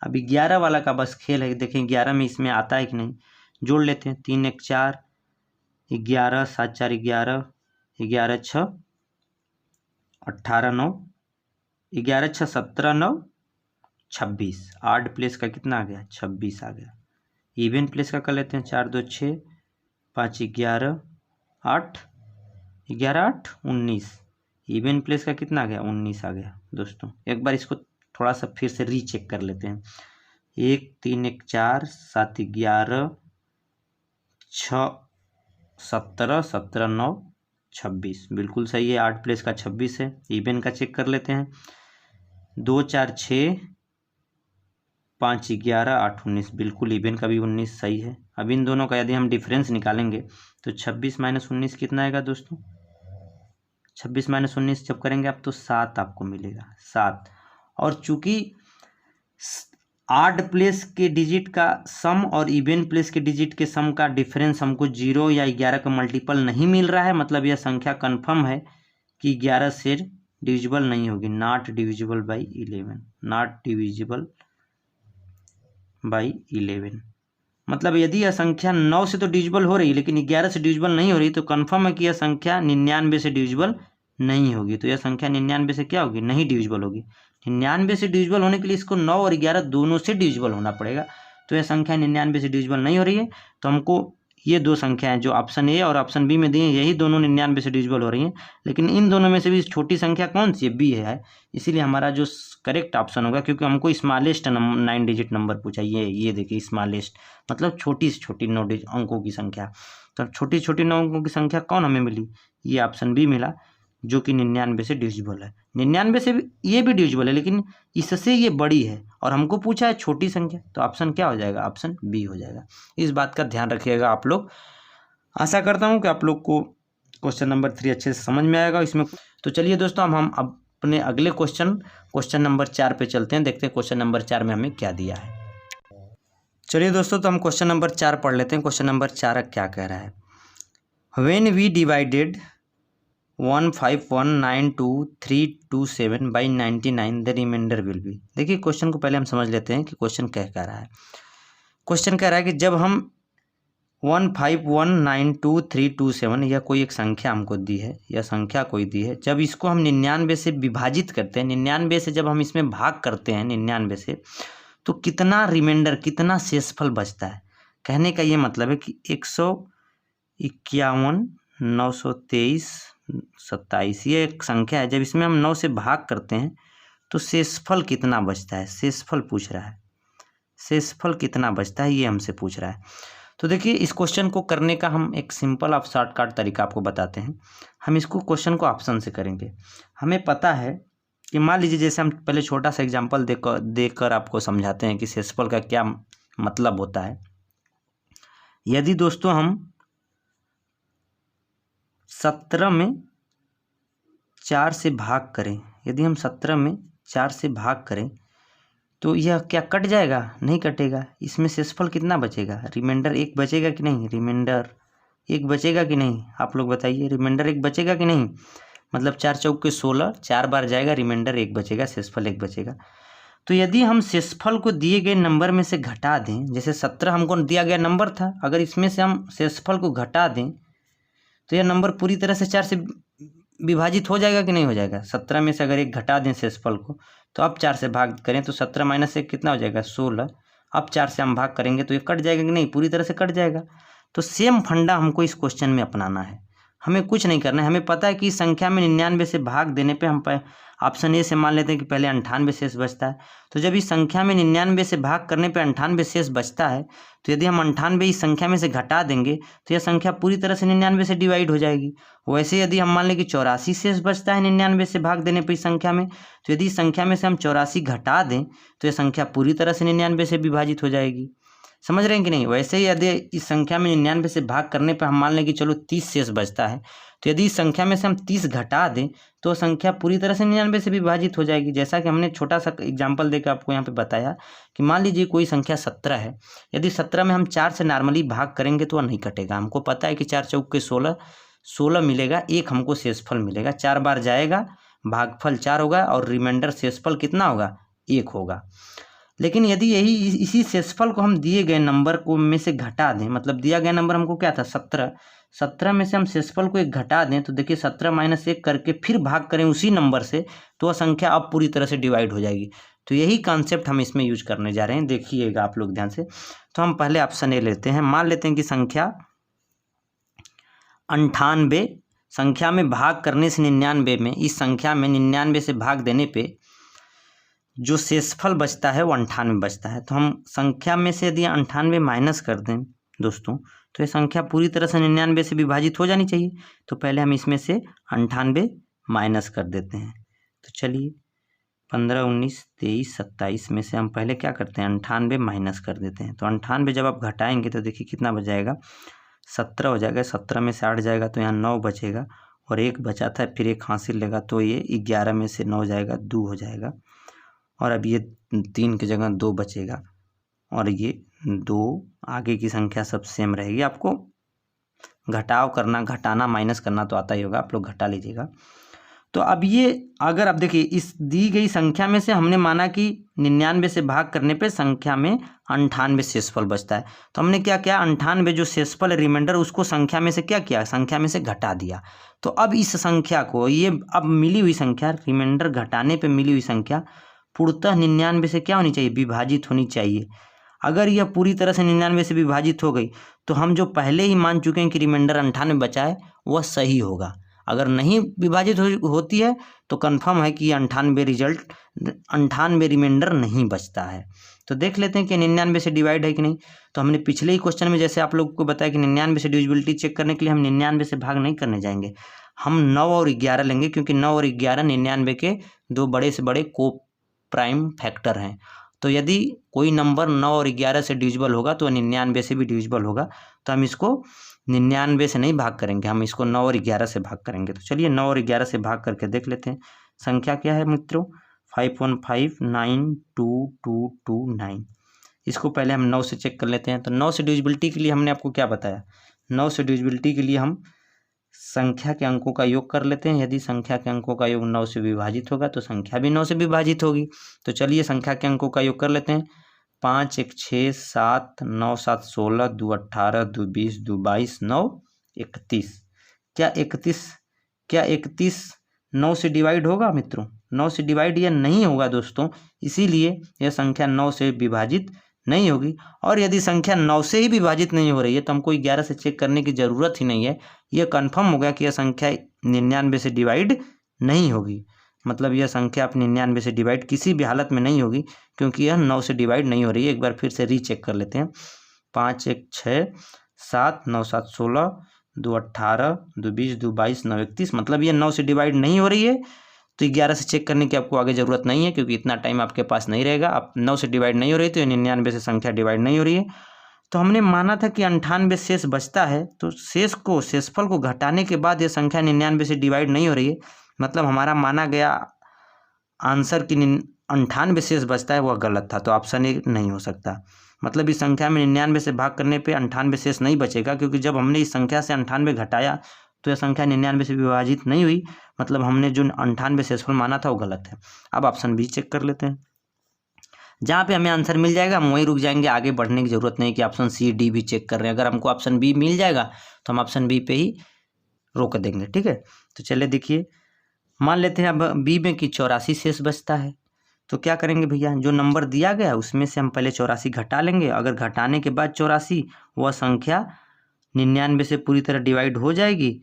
अभी 11 वाला का बस खेल है। देखें 11 में इसमें आता है कि नहीं, जोड़ लेते हैं। 3 1 4 11 7 4 11 11 6 18 9 11 6 17 9 26। 8 प्लेस का कितना आ गया, 26 आ गया। इवन प्लेस का कर लेते हैं। 4 2 6 5 11 8 11 8 19। इवन प्लेस का कितना आ गया, 19 आ गया। दोस्तों एक बार इसको थोड़ा सा फिर से रीचेक कर लेते हैं। 1 3 1 4 7 11 6 17 17 9 26, बिल्कुल सही है। 8 प्लेस का 26 है। इवन का चेक कर लेते हैं। 2 4 6 5 11 8 19, बिल्कुल इवन का भी 19 सही है। अब इन दोनों का यदि हम डिफरेंस निकालेंगे, तो 26 माइनस 19 कितना आएगा दोस्तों, 26 माइनस 19 जब करेंगे आप, तो 7 आपको मिलेगा, 7। और चूंकि 8 प्लेस के डिजिट का सम और इवन प्लेस के डिजिट के सम का डिफरेंस हमको 0 या 11 का मल्टीपल नहीं मिल रहा है, मतलब यह संख्या कन्फर्म है कि 11 से डिविजिबल नहीं होगी। Not divisible by 11, not divisible by 11। मतलब यदि यह संख्या 9 से तो डिविजिबल हो रही है, लेकिन 11 से डिविजिबल नहीं हो रही, तो कन्फर्म है कि यह संख्या 99 से डिविजिबल नहीं होगी। तो यह संख्या 99 से क्या होगी, नहीं डिविजिबल होगी। 99 से डिविजिबल होने के लिए इसको 9 और 11 दोनों से डिविजिबल होना पड़ेगा। तो यह संख्या 99 से डिविजिबल नहीं हो रही है, तो हमको ये दो संख्याएं जो ऑप्शन ए और ऑप्शन बी में दी हैं, यही दोनों 99 से डिविजिबल हो रही हैं। लेकिन इन दोनों में से भी छोटी संख्या कौन सी है, बी है। इसीलिए हमारा जो करेक्ट ऑप्शन होगा, क्योंकि हमको स्मॉलेस्ट 9 डिजिट नंबर पूछा, ये देखिए स्मॉलेस्ट, मतलब छोटी से छोटी 9 अंकों की संख्या। तो छोटी छोटी 9 अंकों की संख्या कौन हमें मिली, ये ऑप्शन बी मिला, जो कि 99 से डिविजिबल है। 99 से भी ये भी डिविजिबल है, लेकिन इससे ये बड़ी है, और हमको पूछा है छोटी संख्या, तो ऑप्शन क्या हो जाएगा, ऑप्शन बी हो जाएगा। इस बात का ध्यान रखिएगा आप लोग। आशा करता हूँ कि आप लोग को क्वेश्चन नंबर 3 अच्छे से समझ में आएगा इसमें। तो चलिए दोस्तों, हम अपने अगले क्वेश्चन नंबर 4 पे चलते हैं, देखते हैं क्वेश्चन नंबर 4 में हमें क्या दिया है। चलिए दोस्तों, तो हम क्वेश्चन नंबर 4 पढ़ लेते हैं। क्वेश्चन नंबर 4 क्या कह रहा है, when we divided 15192 by 99 the remainder will be. देखिए क्वेश्चन को पहले हम समझ लेते हैं कि क्वेश्चन क्या कह रहा है। क्वेश्चन कह रहा है कि जब हम 15192 यह कोई एक संख्या हमको दी है, यह संख्या कोई दी है। जब इसको हम 99 से विभाजित करते हैं, 99 से जब हम इसमें भाग करते हैं 99 से, तो कितना रिमाइंडर, कितना शेषफल बचता है। कहने का ये मतलब है कि 151 923 27 ये एक संख्या है। जब इसमें हम 9 से भाग करते हैं तो शेषफल कितना बचता है, शेषफल पूछ रहा है। शेषफल कितना बचता है ये हमसे पूछ रहा है। तो देखिए इस क्वेश्चन को करने का हम एक सिंपल ऑफ शॉर्टकट तरीका आपको बताते हैं। हम इसको क्वेश्चन को ऑप्शन से करेंगे। हमें पता है कि मान लीजिए, जैसे हम पहले छोटा सा एग्जांपल देकर आपको समझाते हैं कि शेषफल का क्या मतलब होता है। यदि दोस्तों हम 17 में 4 से भाग करें, यदि हम 17 में 4 से भाग करें तो यह क्या कट जाएगा? नहीं कटेगा। इसमें शेषफल कितना बचेगा? रिमाइंडर 1 बचेगा कि नहीं? रिमाइंडर 1 बचेगा कि नहीं? आप लोग बताइए, रिमाइंडर 1 बचेगा कि नहीं? मतलब 4 चौके 16, 4 बार जाएगा, रिमाइंडर 1 बचेगा, शेषफल 1 बचेगा। तो यदि हम शेषफल को दिए गए नंबर में से घटा दें, जैसे 17 हमको दिया गया नंबर था, अगर इसमें से हम शेषफल को घटा दें तो यह नंबर पूरी तरह से 4 से विभाजित हो जाएगा कि नहीं हो जाएगा? 17 में से अगर 1 घटा दें शेषफल को, तो अब 4 से भाग करें तो 17 माइनस 1 कितना हो जाएगा? 16। अब 4 से हम भाग करेंगे तो ये कट जाएगा कि नहीं? पूरी तरह से कट जाएगा। तो सेम फंडा हमको इस क्वेश्चन में अपनाना है। हमें कुछ नहीं करना है। हमें पता है कि इस संख्या में 99 से भाग देने पे हम ऑप्शन ए से मान लेते हैं कि पहले 98 शेष बचता है। तो जब इस संख्या में 99 से भाग करने पे 98 शेष बचता है, तो यदि हम 98 इस संख्या में से घटा देंगे तो यह संख्या पूरी तरह से 99 से डिवाइड हो जाएगी। वैसे यदि हम मान लें कि 84 शेष बचता है 99 से भाग देने पर इस संख्या में, तो यदि इस संख्या में से हम 84 घटा दें तो यह संख्या पूरी तरह से 99 से विभाजित हो जाएगी। समझ रहे हैं कि नहीं? वैसे ही यदि इस संख्या में 99 से भाग करने पर हम मान लें कि चलो 30 शेष बचता है, तो यदि इस संख्या में से हम 30 घटा दें तो संख्या पूरी तरह से 99 से विभाजित हो जाएगी। जैसा कि हमने छोटा सा एग्जांपल देकर आपको यहाँ पे बताया कि मान लीजिए कोई संख्या 17 है, यदि 17 में हम 4 से नॉर्मली भाग करेंगे तो वह नहीं कटेगा। हमको पता है कि 4 चौके 16, 16 मिलेगा, 1 हमको शेषफल मिलेगा। 4 बार जाएगा, भागफल 4 होगा और रिमाइंडर शेषफल कितना होगा? 1 होगा। लेकिन यदि यही इसी शेषफल को हम दिए गए नंबर को में से घटा दें, मतलब दिया गया नंबर हमको क्या था? 17। 17 में से हम शेषफल को 1 घटा दें तो देखिए 17 माइनस 1 करके फिर भाग करें उसी नंबर से, तो वह संख्या अब पूरी तरह से डिवाइड हो जाएगी। तो यही कॉन्सेप्ट हम इसमें यूज करने जा रहे हैं। देखिएगा आप लोग ध्यान से। तो हम पहले ऑप्शन ए लेते हैं। मान लेते हैं कि संख्या 98, संख्या में भाग करने से 99 में, इस संख्या में 99 से भाग देने पे जो शेषफल बचता है वो 98 बचता है। तो हम संख्या में से यदि 98 माइनस कर दें दोस्तों, तो ये संख्या पूरी तरह से 99 से विभाजित हो जानी चाहिए। तो पहले हम इसमें से 98 माइनस कर देते हैं। तो चलिए 15, 19, 23, 27 में से हम पहले क्या करते हैं? 98 माइनस कर देते हैं। तो 98 जब आप घटाएंगे तो देखिए कितना बच जाएगा? 17 हो जाएगा। 17 में से 8 जाएगा तो यहाँ 9 बचेगा और 1 बचा था, फिर 1 हासिल लेगा तो ये 11 में से 9 जाएगा, 2 हो जाएगा। और अब ये 3 की जगह 2 बचेगा और ये 2, आगे की संख्या सब सेम रहेगी। आपको घटाव करना, घटाना, माइनस करना तो आता ही होगा, आप लोग घटा लीजिएगा। तो अब ये अगर आप देखिए इस दी गई संख्या में से हमने माना कि 99 से भाग करने पे संख्या में 98 शेषफल बचता है। तो हमने क्या किया? 98 जो शेषफल रिमाइंडर उसको संख्या में से क्या किया? संख्या में से घटा दिया। तो अब इस संख्या को, ये अब मिली हुई संख्या, रिमाइंडर घटाने पर मिली हुई संख्या पूर्णतः 99 से क्या होनी चाहिए? विभाजित होनी चाहिए। अगर यह पूरी तरह से 99 से विभाजित हो गई तो हम जो पहले ही मान चुके हैं कि रिमाइंडर 98 बचा है वह सही होगा। अगर नहीं विभाजित होती है तो कंफर्म है कि 98 रिमाइंडर नहीं बचता है। तो देख लेते हैं कि 99 से डिवाइड है कि नहीं। तो हमने पिछले ही क्वेश्चन में जैसे आप लोग को बताया कि 99 से डिविजिबिलिटी चेक करने के लिए हम 99 से भाग नहीं करने जाएंगे, हम 9 और 11 लेंगे, क्योंकि 9 और 11 99 के 2 बड़े से बड़े को प्राइम फैक्टर हैं। तो यदि कोई नंबर 9 और 11 से डिविजिबल होगा तो 99 से भी डिविजिबल होगा। तो हम इसको 99 से नहीं भाग करेंगे, हम इसको 9 और 11 से भाग करेंगे। तो चलिए 9 और 11 से भाग करके देख लेते हैं। संख्या क्या है मित्रों? 51592229। इसको पहले हम 9 से चेक कर लेते हैं। तो 9 से डिविजिबिलिटी के लिए हमने आपको क्या बताया? 9 से डिविजिबिलिटी के लिए हम संख्या के अंकों का योग कर लेते हैं। यदि संख्या के अंकों का योग 9 से विभाजित होगा तो संख्या भी 9 से विभाजित होगी। तो चलिए संख्या के अंकों का योग कर लेते हैं। 5 1 6 7 9 7 16 2 18 2 20 2 22 9 31। क्या 31 9 से डिवाइड होगा मित्रों? 9 से डिवाइड यह नहीं होगा दोस्तों, इसीलिए यह संख्या 9 से विभाजित नहीं होगी। और यदि संख्या 9 से ही विभाजित नहीं हो रही है तो हमको 11 से चेक करने की ज़रूरत ही नहीं है। यह कन्फर्म हो गया कि यह संख्या 99 से डिवाइड नहीं होगी। मतलब यह संख्या अपनी 99 से डिवाइड किसी भी हालत में नहीं होगी, क्योंकि यह 9 से डिवाइड नहीं हो रही है। एक बार फिर से रीचेक कर लेते हैं। 5 1 6 7 9 7 16 2 18 2 20 2 22 9 31, मतलब ये 9 से डिवाइड नहीं हो रही है। तो 11 से चेक करने की आपको आगे ज़रूरत नहीं है, क्योंकि इतना टाइम आपके पास नहीं रहेगा। आप 9 से डिवाइड नहीं हो रही, तो 99 से संख्या डिवाइड नहीं हो रही है। तो हमने माना था कि 98 शेष बचता है, तो शेषफल को घटाने के बाद ये संख्या 99 से डिवाइड नहीं हो रही है। मतलब हमारा माना गया आंसर की 98 शेष बचता है वह गलत था, तो ऑप्शन ए नहीं हो सकता। मतलब इस संख्या में 99 से भाग करने पे 98 शेष नहीं बचेगा, क्योंकि जब हमने इस संख्या से 98 घटाया तो यह संख्या 99 से विभाजित नहीं हुई। मतलब हमने जो 98 शेषफल माना था वो गलत है। अब ऑप्शन बी चेक कर लेते हैं। जहाँ पे हमें आंसर मिल जाएगा हम वहीं रुक जाएंगे, आगे बढ़ने की जरूरत नहीं कि ऑप्शन सी डी भी चेक कर रहे हैं। अगर हमको ऑप्शन बी मिल जाएगा तो हम ऑप्शन बी पे ही रोक देंगे, ठीक है। तो चलिए देखिए, मान लेते हैं अब बी में कि 84 शेष बचता है। तो क्या करेंगे भैया, जो नंबर दिया गया उसमें से हम पहले 84 घटा लेंगे। अगर घटाने के बाद 84 वह संख्या 99 से पूरी तरह डिवाइड हो जाएगी,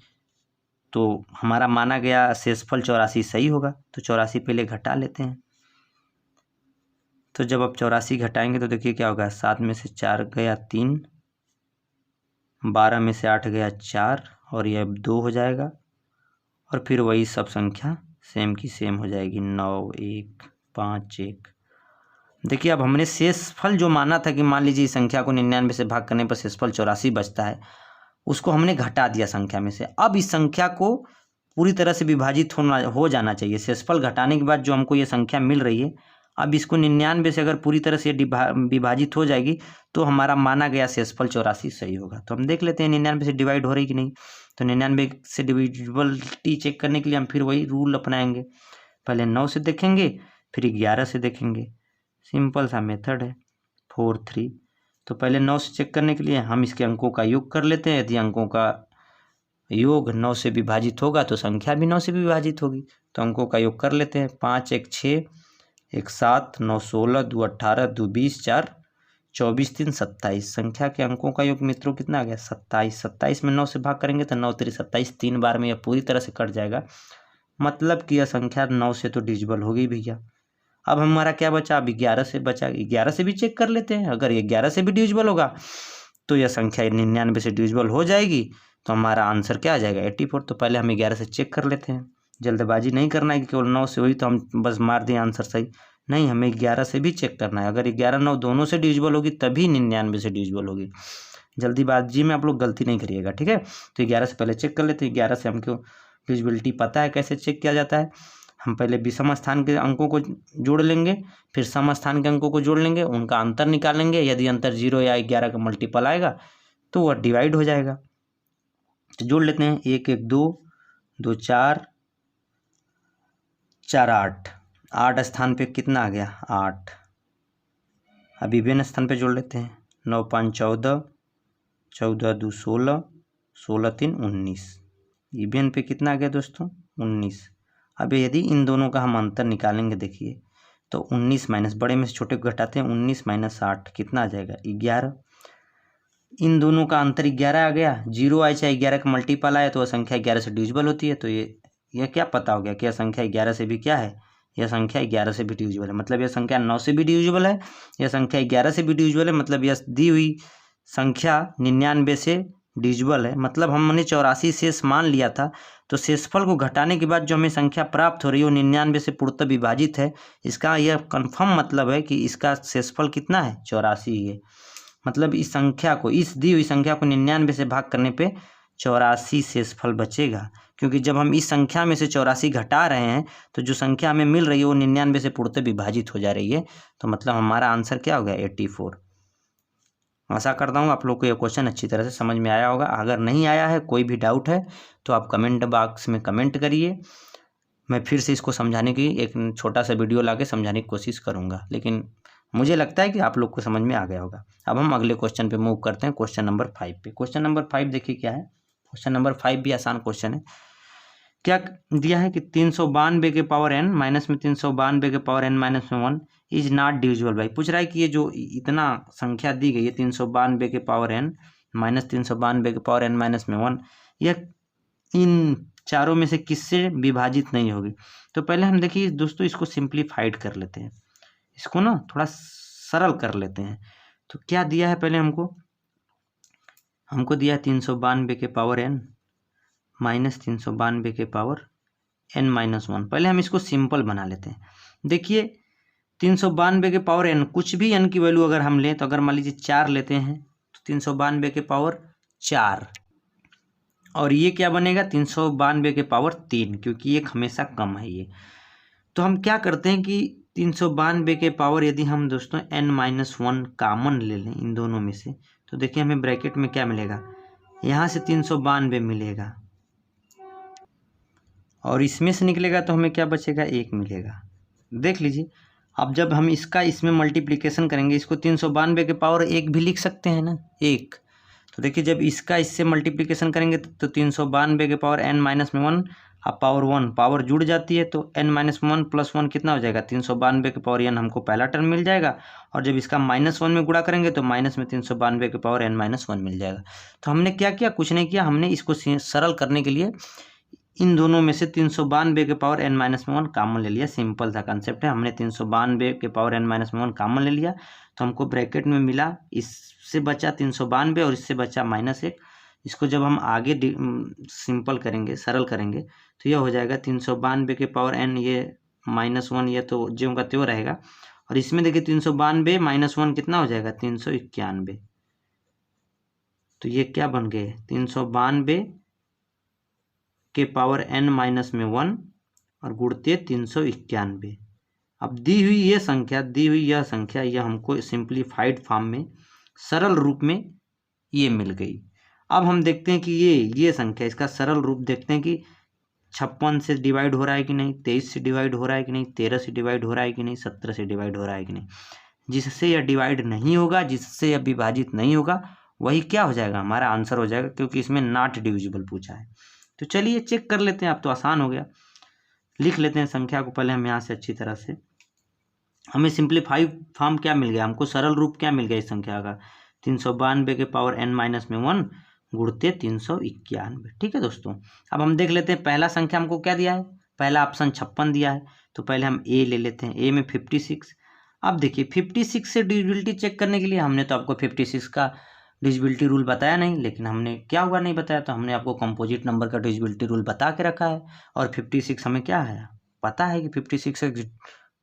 तो हमारा माना गया शेषफल 84 सही होगा। तो 84 पहले घटा लेते हैं। तो जब आप 84 घटाएंगे तो देखिए क्या होगा, 7 में से 4 गया 3, 12 में से 8 गया 4, और यह 2 हो जाएगा। और फिर वही सब संख्या सेम की सेम हो जाएगी, 9 1 5 1। देखिए अब हमने शेषफल जो माना था कि मान लीजिए इस संख्या को 99 से भाग करने पर शेषफल 84 बचता है, उसको हमने घटा दिया संख्या में से। अब इस संख्या को पूरी तरह से विभाजित हो जाना चाहिए। शेषफल घटाने के बाद जो हमको ये संख्या मिल रही है, अब इसको 99 से अगर पूरी तरह से विभाजित हो जाएगी तो हमारा माना गया शेषफल 84 सही होगा। तो हम देख लेते हैं 99 से डिवाइड हो रही कि नहीं। तो 99 से डिविजिबिलिटी चेक करने के लिए हम फिर वही रूल अपनाएंगे। पहले 9 से देखेंगे, फिर 11 से देखेंगे। सिंपल सा मेथड है, 4 3। तो पहले 9 से चेक करने के लिए हम इसके अंकों का योग कर लेते हैं। यदि अंकों का योग 9 से विभाजित होगा तो संख्या भी 9 से विभाजित होगी। तो अंकों का योग कर लेते हैं। 5 1 6 1 7 9 16 2 18 2 20 4 24 3 27। संख्या के अंकों का योग मित्रों कितना आ गया, 27। 27 में 9 से भाग करेंगे तो 9 3 27, 3 बार में यह पूरी तरह से कट जाएगा। मतलब कि यह संख्या 9 से तो डिविजिबल होगी भैया। अब हमारा क्या बचा, अब 11 से बचा। 11 से भी चेक कर लेते हैं। अगर 11 से भी डिविजिबल होगा तो यह संख्या 99 से डिविजिबल हो जाएगी। तो हमारा आंसर क्या आ जाएगा, 84। तो पहले हम 11 से चेक कर लेते हैं। जल्दबाजी नहीं करना है कि केवल 9 से हुई तो हम बस मार दें आंसर सही, नहीं, हमें 11 से भी चेक करना है। अगर 11 9 दोनों से डिविजिबल होगी तभी 99 से डिविजिबल होगी। जल्दीबाजी में आप लोग गलती नहीं करिएगा, ठीक है। तो 11 से पहले चेक कर लेते हैं। 11 से हमको डिविजिबिलिटी पता है कैसे चेक किया जाता है। हम पहले विषम स्थान के अंकों को जोड़ लेंगे, फिर सम स्थान के अंकों को जोड़ लेंगे, उनका अंतर निकालेंगे। यदि अंतर 0 या 11 का मल्टीपल आएगा तो वह डिवाइड हो जाएगा। तो जोड़ लेते हैं। 1 1 2 2 4 4 8। 8 स्थान पे कितना आ गया, 8। अब विभिन्न स्थान पे जोड़ लेते हैं। 9 5 14, 14 2 16, 16 3 19। विभिन्न पे कितना आ गया दोस्तों, 19। अब यदि इन दोनों का हम अंतर निकालेंगे, देखिए तो 19 माइनस, बड़े में से छोटे को घटाते हैं, 19 माइनस 8 कितना आ जाएगा, 11। इन दोनों का अंतर 11 आ गया। 0 आए चाहे 11 का मल्टीपल आए तो वह संख्या 11 से डिविजिबल होती है। तो यह क्या पता हो गया कि यह संख्या 11 से भी क्या है, यह संख्या 11 से भी डिविजिबल है। मतलब यह संख्या 9 से भी डिविजिबल है, यह संख्या 11 से भी डिविजिबल है। मतलब यह दी हुई संख्या 99 से डिविजिबल है। मतलब हमने 84 शेष मान लिया था, तो शेषफल को घटाने के बाद जो हमें संख्या प्राप्त हो रही है वो 99 से पूर्णतः विभाजित है। इसका यह कन्फर्म मतलब है कि इसका शेषफल कितना है, 84 ही है। मतलब इस संख्या को, इस दी हुई संख्या को 99 से भाग करने पे 84 शेषफल बचेगा। क्योंकि जब हम इस संख्या में से 84 घटा रहे हैं तो जो संख्या हमें मिल रही है वो 99 से पूर्णतः विभाजित हो जा रही है। तो मतलब हमारा आंसर क्या हो गया, 84। आशा करता हूँ आप लोग को यह क्वेश्चन अच्छी तरह से समझ में आया होगा। अगर नहीं आया है, कोई भी डाउट है तो आप कमेंट बॉक्स में कमेंट करिए। मैं फिर से इसको समझाने की एक छोटा सा वीडियो लाके समझाने की कोशिश करूँगा। लेकिन मुझे लगता है कि आप लोग को समझ में आ गया होगा। अब हम अगले क्वेश्चन पे मूव करते हैं, क्वेश्चन नंबर 5 पे। क्वेश्चन नंबर 5 देखिए क्या है। क्वेश्चन नंबर 5 भी आसान क्वेश्चन है। क्या दिया है कि 392 के पावर n माइनस में 392 के पावर n माइनस में 1 इज नॉट डिविजिबल बाई। पूछ रहा है कि ये जो इतना संख्या दी गई है 392 के पावर n माइनस 392 के पावर n माइनस में 1, यह इन चारों में से किससे विभाजित नहीं होगी। तो पहले हम देखिए दोस्तों इसको सिंप्लीफाइड कर लेते हैं, इसको ना थोड़ा सरल कर लेते हैं। तो क्या दिया है पहले हमको दिया है 392 के पावर n माइनस 392 के पावर n माइनस 1। पहले हम इसको सिंपल बना लेते हैं। देखिए 392 के पावर n, कुछ भी n की वैल्यू अगर हम लें तो अगर मान लीजिए 4 लेते हैं तो 392 के पावर 4, और ये क्या बनेगा 392 के पावर 3, क्योंकि ये हमेशा कम है ये। तो हम क्या करते हैं कि 392 के पावर यदि हम दोस्तों n माइनस 1 कॉमन ले लें इन दोनों में से, तो देखिए हमें ब्रैकेट में क्या मिलेगा, यहाँ से 392 मिलेगा और इसमें से निकलेगा तो हमें क्या बचेगा, 1 मिलेगा। देख लीजिए अब जब हम इसका इसमें मल्टीप्लिकेशन करेंगे, इसको 392 के पावर 1 भी लिख सकते हैं ना, 1। तो देखिए जब इसका इससे मल्टीप्लिकेशन करेंगे तो 392 के पावर n माइनस में 1, अब पावर 1 पावर जुड़ जाती है तो n माइनस 1 प्लस 1 कितना हो जाएगा, 392 के पावर n हमको पहला टर्म मिल जाएगा, और जब इसका माइनस 1 में गुणा करेंगे तो माइनस में 392 के पावर n माइनस 1 मिल जाएगा। तो हमने क्या किया, कुछ नहीं किया, हमने इसको सरल करने के लिए इन दोनों में से 392 के पावर n माइनस में 1 कॉमन ले लिया। सिंपल सा कंसेप्ट है, हमने 392 के पावर n माइनस में 1 कॉमन ले लिया तो हमको ब्रैकेट में मिला, इससे बचा 392 और इससे बचा -1। इसको जब हम आगे सिंपल करेंगे, सरल करेंगे, तो यह हो जाएगा 392 के पावर n, ये -1 ये तो ज्यों का त्यों रहेगा, और इसमें देखिए 392 माइनस 1 कितना हो जाएगा, 391। तो ये क्या बन गए, 392 के पावर n माइनस में 1 और गुणते 391। अब दी हुई यह संख्या यह हमको सिंप्लीफाइड फॉर्म में, सरल रूप में ये मिल गई। अब हम देखते हैं कि ये संख्या, इसका सरल रूप देखते हैं कि 56 से डिवाइड हो रहा है कि नहीं, 23 से डिवाइड हो रहा है कि नहीं, 13 से डिवाइड हो रहा है कि नहीं, 17 से डिवाइड हो रहा है कि नहीं। जिससे यह डिवाइड नहीं होगा, जिससे यह विभाजित नहीं होगा, वही क्या हो जाएगा, हमारा आंसर हो जाएगा, क्योंकि इसमें नॉट डिविजिबल पूछा है। तो चलिए चेक कर लेते हैं, अब तो आसान हो गया। लिख लेते हैं संख्या को पहले हम यहाँ से अच्छी तरह से। हमें सिंप्लीफाइड फॉर्म क्या मिल गया, हमको सरल रूप क्या मिल गया इस संख्या का, 392 के पावर n माइनस में 1 गुणते 391। ठीक है दोस्तों, अब हम देख लेते हैं पहला संख्या हमको क्या दिया है, पहला ऑप्शन 56 दिया है, तो पहले हम ए ले लेते हैं, ए में 56। अब देखिए 56 से डिविजिबिलिटी चेक करने के लिए, हमने तो आपको 56 का डिविजिबिलिटी रूल बताया नहीं, लेकिन हमने क्या हुआ नहीं बताया, तो हमने आपको कंपोजिट नंबर का डिविजिबिलिटी रूल बता के रखा है, और 56 हमें क्या है, पता है कि 56 एक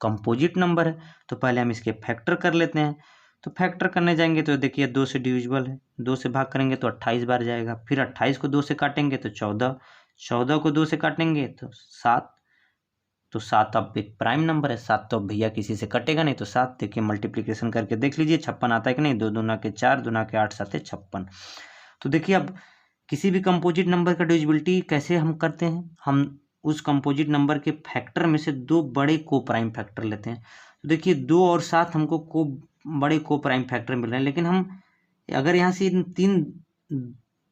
कंपोजिट नंबर है। तो पहले हम इसके फैक्टर कर लेते हैं। तो फैक्टर करने जाएंगे तो देखिए 2 से डिविजिबल है, 2 से भाग करेंगे तो 28 बार जाएगा, फिर 28 को 2 से काटेंगे तो 14, 14 को 2 से काटेंगे तो 7, तो 7 अब एक प्राइम नंबर है, 7 तो अब भैया किसी से कटेगा नहीं, तो 7 देखिए मल्टीप्लिकेशन करके देख लीजिए 56 आता है कि नहीं, 2 दूना के 4, दूना के 8, 7 56। तो देखिए अब किसी भी कंपोजिट नंबर का डिविजिबिलिटी कैसे हम करते हैं, हम उस कंपोजिट नंबर के फैक्टर में से 2 बड़े को प्राइम फैक्टर लेते हैं। तो देखिए 2 और 7 हमको बड़े को प्राइम फैक्टर मिल रहे हैं, लेकिन हम अगर यहाँ से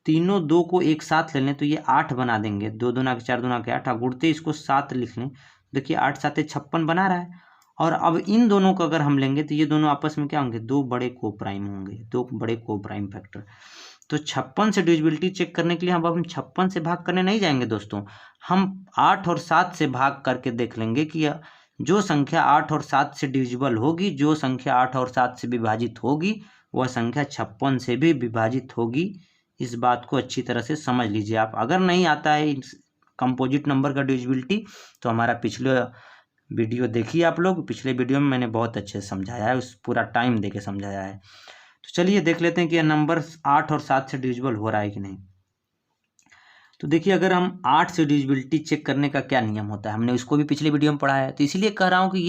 तीनों 2 को एक साथ ले लें तो ये 8 बना देंगे, 2 दूना के 4, दूना के 8, गुणते इसको 7 लिख लें, देखिए 8 7 56 बना रहा है। और अब इन दोनों को अगर हम लेंगे तो ये दोनों आपस में क्या होंगे, 2 बड़े को प्राइम होंगे, 2 बड़े को प्राइम फैक्टर। तो 56 से डिविजिबिलिटी चेक करने के लिए हम 56 से भाग करने नहीं जाएंगे दोस्तों, हम 8 और 7 से भाग करके देख लेंगे कि जो संख्या 8 और 7 से डिविजिबल होगी, जो संख्या 8 और 7 से विभाजित होगी, वह संख्या 56 से भी विभाजित होगी। इस बात को अच्छी तरह से समझ लीजिए आप। अगर नहीं आता है कंपोजिट नंबर का डिविजिबिलिटी तो हमारा पिछले वीडियो देखिए आप लोग, पिछले वीडियो में मैंने बहुत अच्छे से समझाया है, उस पूरा टाइम दे के समझाया है। तो चलिए देख लेते हैं कि यह नंबर 8 और 7 से डिविजिबल हो रहा है कि नहीं। तो देखिए अगर हम 8 से डिविजिबिलिटी चेक करने का क्या नियम होता है, हमने उसको भी पिछले वीडियो में पढ़ा है, तो इसलिए कह रहा हूँ कि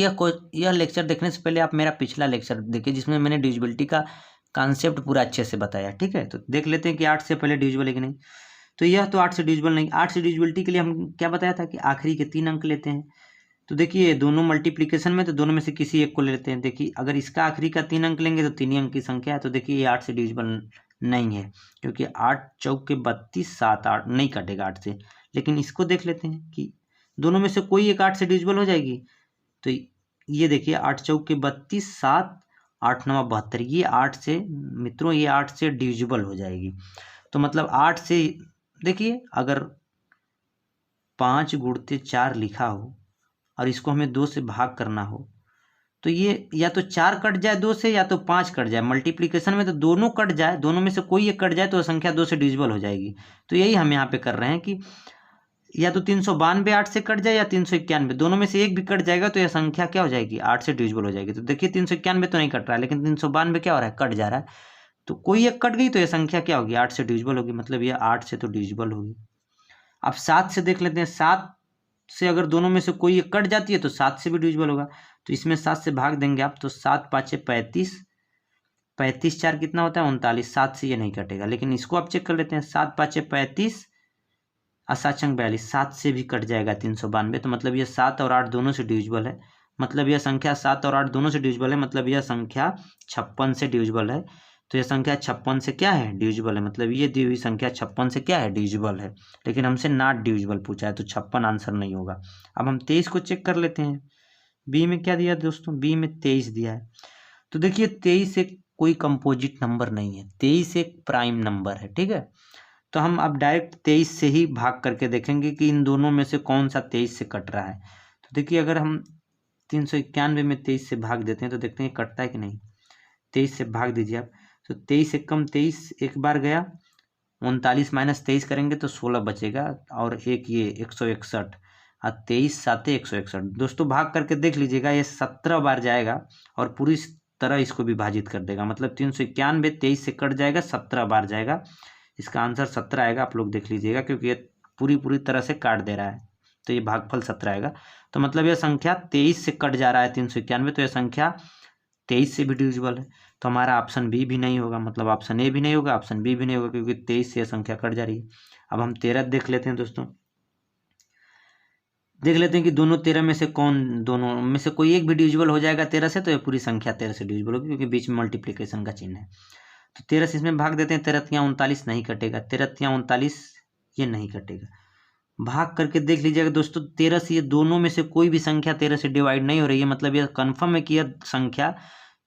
यह लेक्चर देखने से पहले आप मेरा पिछला लेक्चर देखिए, जिसमें मैंने डिविजिबिलिटी का कॉन्सेप्ट पूरा अच्छे से बताया। ठीक है, तो देख लेते हैं कि 8 से पहले डिविजिबल है कि नहीं। तो यह तो 8 से डिविजिबल नहीं, 8 से डिविजिबिलिटी के लिए हम क्या बताया था कि आखिरी के 3 अंक लेते हैं। तो देखिए दोनों मल्टीप्लिकेशन में तो दोनों में से किसी एक को ले लेते हैं। देखिए अगर इसका आखिरी का 3 अंक लेंगे तो 3 ही अंक की संख्या है, तो देखिए ये 8 से डिविजिबल नहीं है, क्योंकि 8 चौक के 32, 7 8 नहीं कटेगा 8 से। लेकिन इसको देख लेते हैं कि दोनों में से कोई एक 8 से डिविजिबल हो जाएगी। तो ये देखिए 8 चौक के 32, 7 8 9 72, ये 8 से मित्रों ये 8 से डिविजिबल हो जाएगी। तो मतलब 8 से देखिए अगर 5 गुणते 4 लिखा हो और इसको हमें 2 से भाग करना हो, तो ये या तो 4 कट जाए 2 से या तो 5 कट जाए। मल्टीप्लिकेशन में तो दोनों कट जाए, दोनों में से कोई एक कट जाए तो संख्या 2 से डिविजिबल हो जाएगी। तो यही हम यहाँ पे कर रहे हैं कि या तो 392 8 से कट जाए या 391, दोनों में से एक भी कट जाएगा तो यह संख्या क्या हो जाएगी, 8 से डिविजिबल हो जाएगी। तो देखिए 391 तो नहीं कट रहा है, लेकिन 392 क्या हो रहा है, कट जा रहा है। तो कोई एक कट गई तो यह संख्या क्या होगी, 8 से डिविजिबल होगी, मतलब यह 8 से तो डिविजिबल होगी। अब 7 से देख लेते हैं, 7 से अगर दोनों में से कोई एक कट जाती है तो 7 से भी डिविजिबल होगा। तो इसमें 7 से भाग देंगे आप, तो 7 5 35, 35 4 कितना होता है 39, 7 से ये नहीं कटेगा। लेकिन इसको आप चेक कर लेते हैं, 7 5 35 और 7 छंग 42, 7 से भी कट जाएगा 392। तो मतलब ये 7 और 8 दोनों से डिविजिबल है, मतलब यह संख्या 7 और 8 दोनों से डिविजिबल है, मतलब यह संख्या 56 से डिविजिबल है। तो यह संख्या 56 से क्या है, डिविजिबल है, मतलब ये दी हुई संख्या 56 से क्या है, डिविजिबल है। लेकिन हमसे नॉट डिविजिबल पूछा है, तो 56 आंसर नहीं होगा। अब हम 23 को चेक कर लेते हैं। बी में क्या दिया दोस्तों, बी में 23 दिया है। तो देखिए 23 एक कोई कंपोजिट नंबर नहीं है, 23 एक प्राइम नंबर है, ठीक है। तो हम अब डायरेक्ट 23 से ही भाग करके देखेंगे कि इन दोनों में से कौन सा 23 से कट रहा है। तो देखिए अगर हम 391 में 23 से भाग देते हैं तो देखते हैं कटता है कि नहीं। 23 से भाग दीजिए आप, तो 23 से कम 23 एक बार गया, 39 माइनस 23 करेंगे तो 16 बचेगा, और एक ये 161, और 23 7 161। दोस्तों भाग करके देख लीजिएगा, ये 17 बार जाएगा और पूरी तरह इसको विभाजित कर देगा। मतलब 391 23 से कट जाएगा, 17 बार जाएगा, इसका आंसर 17 आएगा। आप लोग देख लीजिएगा, क्योंकि ये पूरी तरह से काट दे रहा है, तो ये भागफल 17 आएगा। तो मतलब यह संख्या 23 से कट जा रहा है 391, तो यह संख्या 23 से भी डिविजिबल है। तो हमारा ऑप्शन बी भी नहीं होगा, मतलब ऑप्शन ए भी नहीं होगा, ऑप्शन बी भी नहीं होगा, क्योंकि 23 से यह संख्या कट जा रही है। अब हम 13 देख लेते हैं दोस्तों, देख लेते हैं कि दोनों 13 में से दोनों में से कोई एक भी डिविजिबल हो जाएगा 13 से, तो ये पूरी संख्या 13 से डिविजिबल होगी, क्योंकि बीच में मल्टीप्लिकेशन का चिन्ह है। तो 13 से इसमें भाग देते हैं, 13 तियां 39 नहीं कटेगा, 13 तियां 39 ये नहीं कटेगा। भाग करके देख लीजिएगा दोस्तों, 13 से ये दोनों में से कोई भी संख्या 13 से डिवाइड नहीं हो रही है, मतलब यह कन्फर्म है कि यह संख्या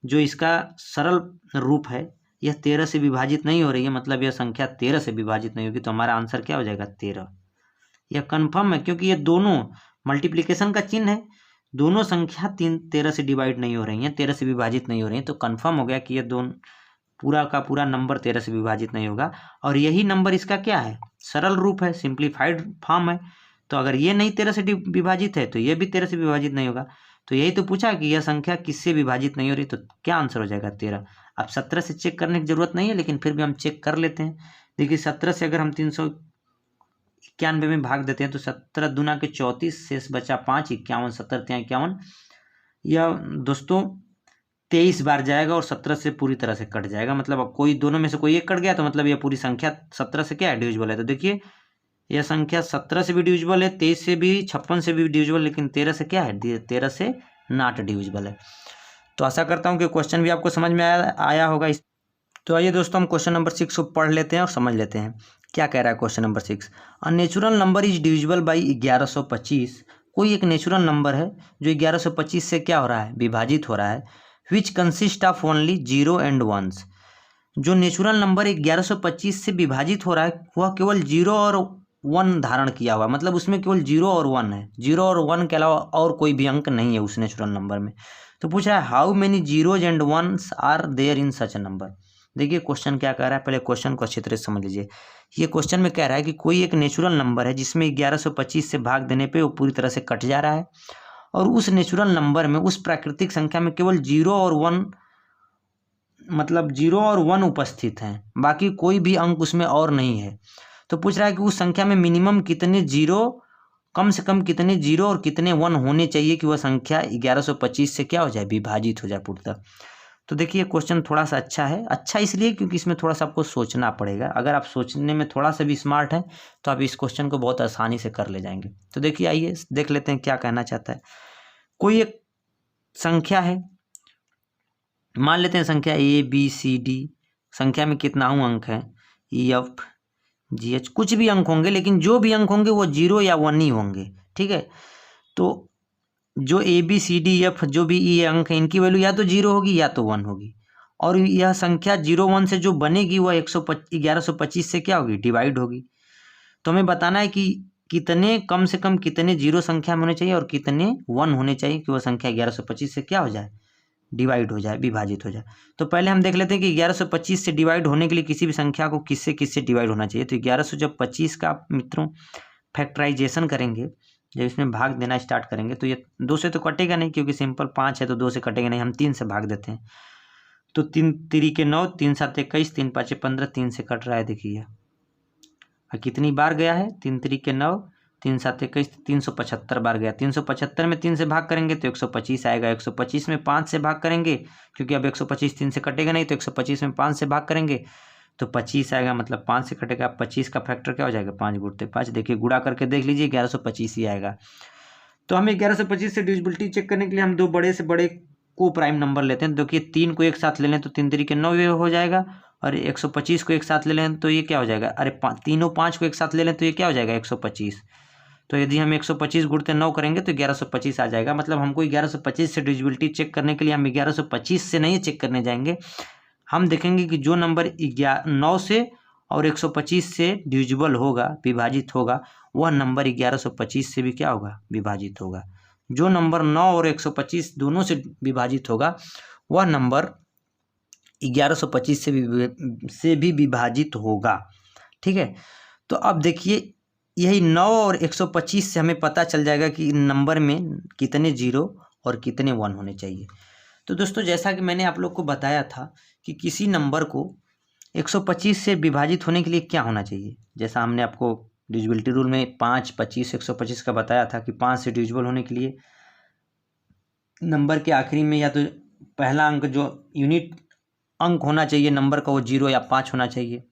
जो इसका सरल रूप है यह 13 से विभाजित नहीं हो रही है, मतलब यह संख्या 13 से विभाजित नहीं होगी। तो हमारा आंसर क्या हो जाएगा, 13। यह कन्फर्म है, क्योंकि ये दोनों मल्टीप्लिकेशन का चिन्ह है, दोनों संख्या 13 से डिवाइड नहीं हो रही हैं, 13 से विभाजित नहीं हो रही हैं। तो कन्फर्म हो गया कि ये दोनों पूरा का पूरा नंबर 13 से विभाजित नहीं होगा, और यही नंबर इसका क्या है, सरल रूप है, सिंप्लीफाइड फॉर्म है। तो अगर ये नहीं 13 से विभाजित है तो ये भी 13 से विभाजित नहीं होगा। तो यही तो पूछा कि यह संख्या किससे विभाजित नहीं हो रही, तो क्या आंसर हो जाएगा, 13। अब 17 से चेक करने की जरूरत नहीं है, लेकिन फिर भी हम चेक कर लेते हैं। देखिए 17 से अगर हम 391 में भाग देते हैं तो 17 दूना के 34, शेष बचा 5, 51, 17 तियां 51। यह दोस्तों 23 बार जाएगा और 17 से पूरी तरह से कट जाएगा, मतलब अब कोई दोनों में से कोई एक कट गया तो मतलब यह पूरी संख्या 17 से क्या है, डिविजिबल है। तो देखिए यह संख्या 17 से भी डिविजिबल है, 23 से भी, 56 से भी डिविजिबल, लेकिन 13 से क्या है, 13 से नॉट डिविजिबल है। तो आशा करता हूँ कि क्वेश्चन भी आपको समझ में आया होगा। तो आइए दोस्तों हम क्वेश्चन नंबर 6 को पढ़ लेते हैं और समझ लेते हैं क्या कह रहा है question number 6। A natural number is divisible by 1125। कोई एक नेचुरल नंबर है जो 1125 से क्या हो रहा है, विभाजित हो रहा है, which consist of only 0 and 1। जो नेचुरल नंबर 1125 से विभाजित हो रहा है वह केवल 0 और 1 धारण किया हुआ, मतलब उसमें केवल 0 और 1 है, 0 और 1 के अलावा और कोई भी अंक नहीं है उस नेचुरल नंबर में। तो पूछ रहा है how many zeros and 1s are there in such number. देखिए क्वेश्चन क्या कह रहा है, पहले क्वेश्चन को अच्छी तरह से समझ लीजिए। ये क्वेश्चन में कह रहा है कि कोई एक नेचुरल नंबर है जिसमें 1125 से भाग देने पे वो पूरी तरह से कट जा रहा है, और उस नेचुरल नंबर में, उस प्राकृतिक संख्या में केवल 0 और 1, मतलब 0 और 1 उपस्थित हैं, बाकी कोई भी अंक उसमें और नहीं है। तो पूछ रहा है कि उस संख्या में मिनिमम कितने 0, कम से कम कितने 0 और कितने 1 होने चाहिए कि वह संख्या 1125 से क्या हो जाए, विभाजित हो जाए पूर्णतः। तो देखिए क्वेश्चन थोड़ा सा अच्छा है। अच्छा इसलिए क्योंकि इसमें थोड़ा सा आपको सोचना पड़ेगा। अगर आप सोचने में थोड़ा सा भी स्मार्ट हैं तो आप इस क्वेश्चन को बहुत आसानी से कर ले जाएंगे। तो देखिए आइए देख लेते हैं क्या कहना चाहता है। कोई एक संख्या है, मान लेते हैं संख्या ABCD। संख्या में कितना अंक है, EFGH, कुछ भी अंक होंगे, लेकिन जो भी अंक होंगे वो 0 या 1 ही होंगे। ठीक है, तो जो ABCDF जो भी ये अंक है इनकी वैल्यू या तो 0 होगी या तो 1 होगी। और यह संख्या 0 1 से जो बनेगी वह 1125 से क्या होगी, डिवाइड होगी। तो हमें बताना है कि कितने कम से कम कितने 0 संख्या में होने चाहिए और कितने 1 होने चाहिए कि वह संख्या 1125 से क्या हो जाए, डिवाइड हो जाए, विभाजित हो जाए। तो पहले हम देख लेते हैं कि 1125 से डिवाइड होने के लिए किसी भी संख्या को किससे किससे डिवाइड होना चाहिए। तो 1125 का मित्रों फैक्टराइजेशन करेंगे, जब इसमें भाग देना स्टार्ट करेंगे तो ये 2 से तो कटेगा नहीं, क्योंकि सिंपल 5 है तो 2 से कटेगा नहीं। हम 3 से भाग देते हैं तो 3 3 9, 3 7 21, 3 5 15, 3 से कट रहा है। देखिए और कितनी बार गया है, 3 3 9, 3 7 21, 375 बार गया। 375 में 3 से भाग करेंगे तो 125 आएगा। 125 में 5 से भाग करेंगे, क्योंकि अब 125 3 से कटेगा नहीं, तो 125 में 5 से भाग करेंगे तो 25 आएगा, मतलब 5 से कटेगा। 25 का फैक्टर क्या हो जाएगा, 5 गुणते 5। देखिए गुणा करके देख लीजिए 1125 ही आएगा। तो हमें 1125 से डिविजिबिलिटी चेक करने के लिए हम दो बड़े से बड़े को प्राइम नंबर लेते हैं। देखिए 3 को एक साथ ले लें तो 3 3 9 हो जाएगा, और 125 को एक साथ ले लें तो ये क्या हो जाएगा, अरे तीनों 5 को एक साथ ले लें तो ये क्या हो जाएगा, 125। तो यदि हम 125 गुणते 9 करेंगे तो 1125 आ जाएगा। मतलब हमको 1125 से डिविजिबिलिटी चेक करने के लिए हम 1125 से नहीं चेक करने जाएंगे, हम देखेंगे कि जो नंबर 9 से और 125 से डिविजिबल होगा, विभाजित होगा, वह नंबर 1125 से भी क्या होगा, विभाजित होगा। जो नंबर 9 और 125 दोनों से विभाजित होगा वह नंबर 1125 से भी विभाजित होगा। ठीक है, तो अब देखिए यही 9 और 125 से हमें पता चल जाएगा कि नंबर में कितने 0 और कितने 1 होने चाहिए। तो दोस्तों जैसा कि मैंने आप लोग को बताया था कि किसी नंबर को 125 से विभाजित होने के लिए क्या होना चाहिए। जैसा हमने आपको डिविजिबिलिटी रूल में 5, 25, 125 का बताया था कि 5 से डिविजिबल होने के लिए नंबर के आखिरी में या तो पहला अंक जो यूनिट अंक होना चाहिए नंबर का वो 0 या 5 होना चाहिए।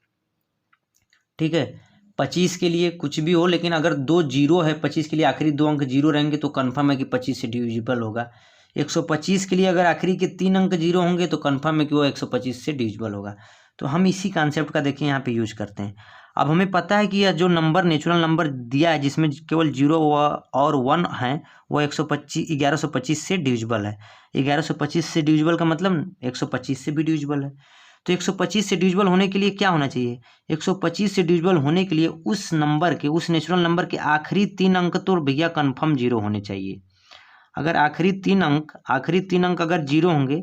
ठीक है, 25 के लिए कुछ भी हो, लेकिन अगर 2 0 है 25 के लिए आखिरी 2 अंक 0 रहेंगे तो कन्फर्म है कि 25 से डिविजिबल होगा। 125 के लिए अगर आखिरी के 3 अंक 0 होंगे तो कन्फर्म है कि वो 125 से डिविजिबल होगा। तो हम इसी कॉन्सेप्ट का देखिए यहाँ पे यूज करते हैं। अब हमें पता है कि यह जो नंबर नेचुरल नंबर दिया है जिसमें केवल 0 और 1 है वो 1125 से डिविजिबल है। 1125 से डिविजिबल का मतलब 125 से भी डिविजिबल है। तो 125 से डिविजिबल होने के लिए क्या होना चाहिए, 125 से डिविजिबल होने के लिए उस नंबर के, उस नेचुरल नंबर के आखिरी 3 अंक तो भैया कन्फर्म 0 होने चाहिए। अगर आखिरी तीन अंक अगर 0 होंगे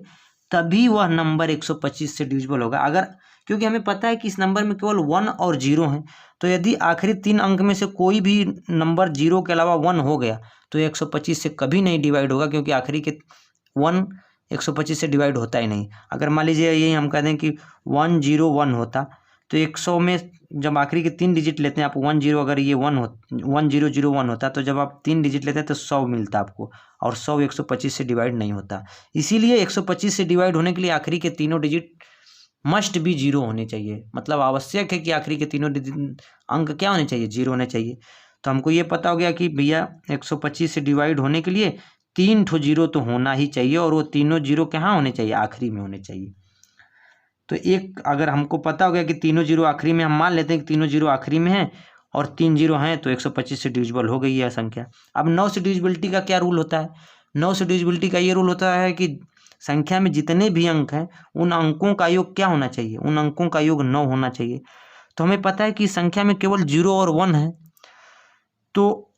तभी वह नंबर 125 से डिविजिबल होगा। अगर, क्योंकि हमें पता है कि इस नंबर में केवल 1 और 0 हैं, तो यदि आखिरी 3 अंक में से कोई भी नंबर 0 के अलावा 1 हो गया तो 125 से कभी नहीं डिवाइड होगा, क्योंकि आखिरी के 1 125 से डिवाइड होता ही नहीं। अगर मान लीजिए यही हम कह दें कि 101 होता तो 100 में जब आखिरी के 3 डिजिट लेते हैं आप 10, अगर ये 1001 होता तो जब आप 3 डिजिट लेते हैं तो 100 मिलता आपको, और 100 125 से डिवाइड नहीं होता। इसीलिए 125 से डिवाइड होने के लिए आखिरी के तीनों डिजिट मस्ट भी 0 होने चाहिए। मतलब आवश्यक है कि आखिरी के तीनों अंक क्या होने चाहिए, 0 होने चाहिए। तो हमको ये पता हो गया कि भैया 125 से डिवाइड होने के लिए 3 ठो 0 तो होना ही चाहिए, और वो तीनों 0 कहाँ होने चाहिए, आखिरी में होने चाहिए। तो एक अगर हमको पता हो गया कि तीनों 0 आखिरी में, हम मान लेते हैं कि तीनों 0 आखिरी में हैं और 3 0 हैं, तो 125 से डिविजिबल हो गई है संख्या। अब 9 से डिविजिबिलिटी का क्या रूल होता है, 9 से डिविजिबिलिटी का ये रूल होता है कि संख्या में जितने भी अंक हैं उन अंकों का योग क्या होना चाहिए, उन अंकों का योग 9 होना चाहिए। तो हमें पता है कि संख्या में केवल 0 और 1 है, तो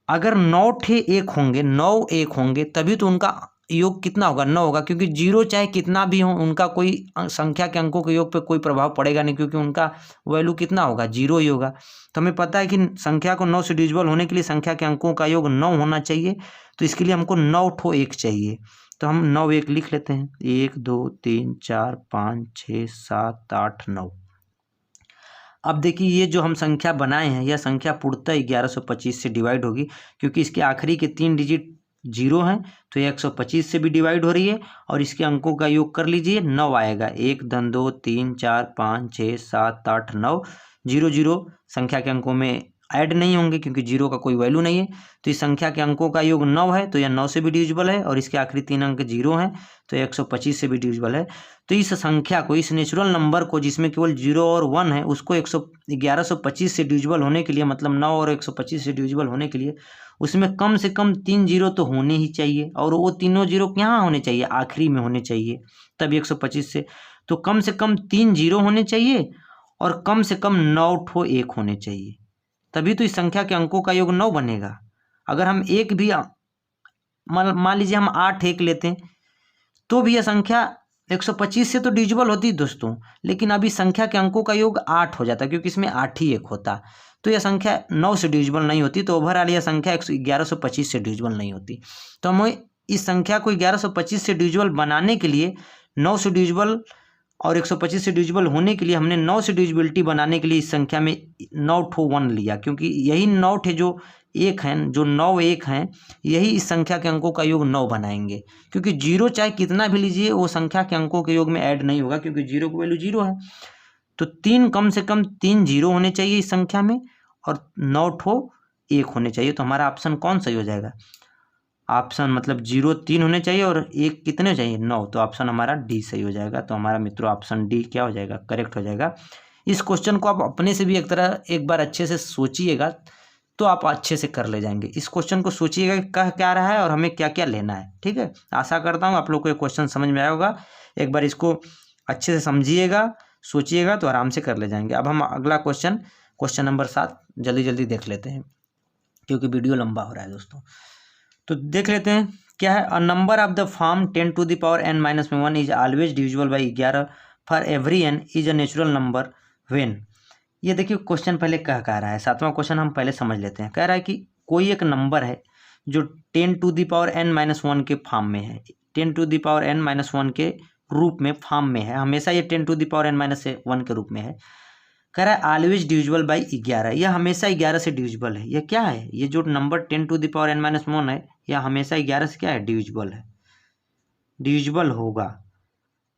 अगर 9 ठे 1 होंगे, 9 1 होंगे तभी तो उनका योग कितना होगा, 9 होगा। क्योंकि 0 चाहे कितना भी हो उनका कोई संख्या के अंकों के योग पे कोई प्रभाव पड़ेगा नहीं, क्योंकि उनका वैल्यू कितना होगा, 0 ही होगा। तो हमें पता है कि संख्या को 9 से डिविजिबल होने के लिए संख्या के अंकों का योग 9 होना चाहिए। तो इसके लिए हमको 9 ठो 1 चाहिए। तो हम 9 1 लिख लेते हैं, 1 2 3 4 5 6 7 8 9। अब देखिए ये जो हम संख्या बनाए हैं यह संख्या पूर्णतः 1125 से डिवाइड होगी, क्योंकि इसके आखिरी के 3 डिजिट जीरो हैं तो ये 125 से भी डिवाइड हो रही है और इसके अंकों का योग कर लीजिए 9 आएगा। 1 2 3 4 5 6 7 8 9 जीरो जीरो संख्या के अंकों में ऐड नहीं होंगे क्योंकि जीरो का कोई वैल्यू नहीं है। तो इस संख्या के अंकों का योग 9 है तो यह 9 से भी डिविजिबल है और इसके आखिरी 3 अंक जीरो हैं तो 125 से भी डिविजिबल है। तो इस संख्या को, इस नेचुरल नंबर को जिसमें केवल 0 और 1 है, उसको 1125 से डिविजिबल होने के लिए, मतलब 9 और 125 से डिविजिबल होने के लिए उसमें कम से कम 3 जीरो तो होने ही चाहिए और वो तीनों जीरो कहाँ होने चाहिए? आखिरी में होने चाहिए, तब 125 से। तो कम से कम 3 जीरो होने चाहिए और कम से कम 9 ठो 1 होने चाहिए, तभी तो इस संख्या के अंकों का योग 9 बनेगा। अगर हम एक भी मान लीजिए हम 8 1 लेते हैं तो भी यह संख्या 125 से तो डिविजिबल होती है दोस्तों, लेकिन अभी संख्या के अंकों का योग 8 हो जाता क्योंकि इसमें 8 ही 1 होता, तो यह संख्या 9 से डिविजिबल नहीं होती। तो ओवरऑल यह संख्या 1125 से डिविजिबल नहीं होती। तो हमें इस संख्या को 1125 से डिविजिबल बनाने के लिए 9 से डिविजिबल और 125 से डिविजिबल होने के लिए हमने 9 से डिविजिबिलिटी बनाने के लिए इस संख्या में 9 ठो 1 लिया, क्योंकि यही 9 ठे जो 1 हैं, जो 9 1 हैं, यही इस संख्या के अंकों का योग 9 बनाएंगे। क्योंकि जीरो चाहे कितना भी लीजिए वो संख्या के अंकों के योग में ऐड नहीं होगा क्योंकि जीरो की वैल्यू जीरो है। तो कम से कम 3 जीरो होने चाहिए इस संख्या में और 9 ठो 1 होने चाहिए। तो हमारा ऑप्शन कौन सही हो जाएगा? ऑप्शन मतलब 0 3 होने चाहिए और 1 कितने चाहिए? 9। तो ऑप्शन हमारा डी सही हो जाएगा। तो हमारा मित्रों ऑप्शन डी क्या हो जाएगा? करेक्ट हो जाएगा। इस क्वेश्चन को आप अपने से भी एक बार अच्छे से सोचिएगा तो आप अच्छे से कर ले जाएंगे। इस क्वेश्चन को सोचिएगा कि कह क्या रहा है और हमें क्या क्या लेना है। ठीक है, आशा करता हूँ आप लोग को ये क्वेश्चन समझ में आया होगा। एक बार इसको अच्छे से समझिएगा, सोचिएगा तो आराम से कर ले जाएंगे। अब हम अगला क्वेश्चन नंबर 7 जल्दी जल्दी देख लेते हैं क्योंकि वीडियो लंबा हो रहा है दोस्तों। तो देख लेते हैं क्या है। A number of the form 10 to the power n minus में 1 is always divisible by 11 for every n is a natural number when. ये देखिए क्वेश्चन पहले कह रहा है, 7वां क्वेश्चन हम पहले समझ लेते हैं। कह रहा है कि कोई एक नंबर है जो 10 to the power n minus 1 के फॉर्म में है, 10 to the power n minus 1 के रूप में फॉर्म में है, हमेशा ये 10 to the power n minus 1 के रूप में है। कह रहा है ऑलवेज डिविजिबल बाई 11, यह हमेशा 11 से डिविजिबल है। यह क्या है? ये जो number 10 to the power n minus 1 है यह हमेशा 11 से क्या है? डिविजिबल है, डिविजिबल होगा।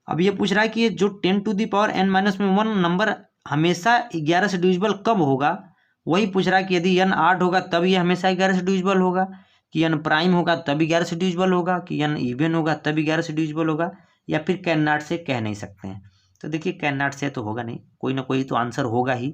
अब ये पूछ रहा है कि ये जो 10 to the power n minus में 1 नंबर हमेशा 11 से डिविजिबल कब होगा, वही पूछ रहा है कि यदि n 8 होगा तब ये हमेशा 11 से डिविजिबल होगा, कि n प्राइम होगा तब 11 से डिविजिबल होगा, कि n इवन होगा तब 11 से डिविजिबल होगा, या फिर कैन नॉट से कह नहीं सकते हैं। तो देखिए कैन नॉट से तो होगा नहीं, कोई ना कोई तो आंसर होगा ही।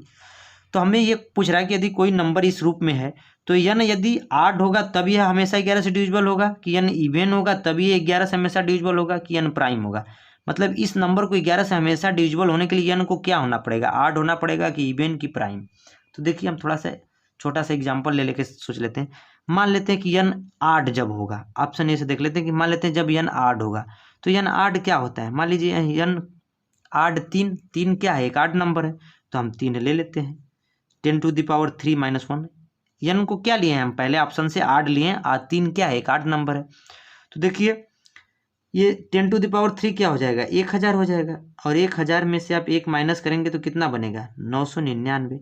तो हमें ये पूछ रहा है कि यदि कोई नंबर इस रूप में है तो n यदि 8 होगा तब यह हमेशा 11 से डिविजिबल होगा, कि n इवन होगा तब ये 11 से हमेशा डिविजिबल होगा, कि n प्राइम होगा। मतलब इस नंबर को 11 से हमेशा डिविजिबल होने के लिए n को क्या होना पड़ेगा? 8 होना पड़ेगा, कि इवन की प्राइम। तो देखिए हम थोड़ा सा छोटा सा एग्जाम्पल ले लेके सोच लेते हैं। मान लेते हैं कि n 8 जब होगा, ऑप्शन ए से देख लेते हैं कि मान लेते हैं जब n 8 होगा तो n 8 क्या होता है? मान लीजिए n 8 3 क्या है? एक 8 नंबर है तो हम 3 ले लेते हैं। 10 to the power 3 minus 1 n को क्या लिए हैं हम? पहले ऑप्शन से 8 लिए हैं, 3 क्या है? एक 8 नंबर है। तो देखिए ये 10 टू द पावर 3 क्या हो जाएगा? 1000 हो जाएगा, और 1000 में से आप 1 माइनस करेंगे तो कितना बनेगा? 999।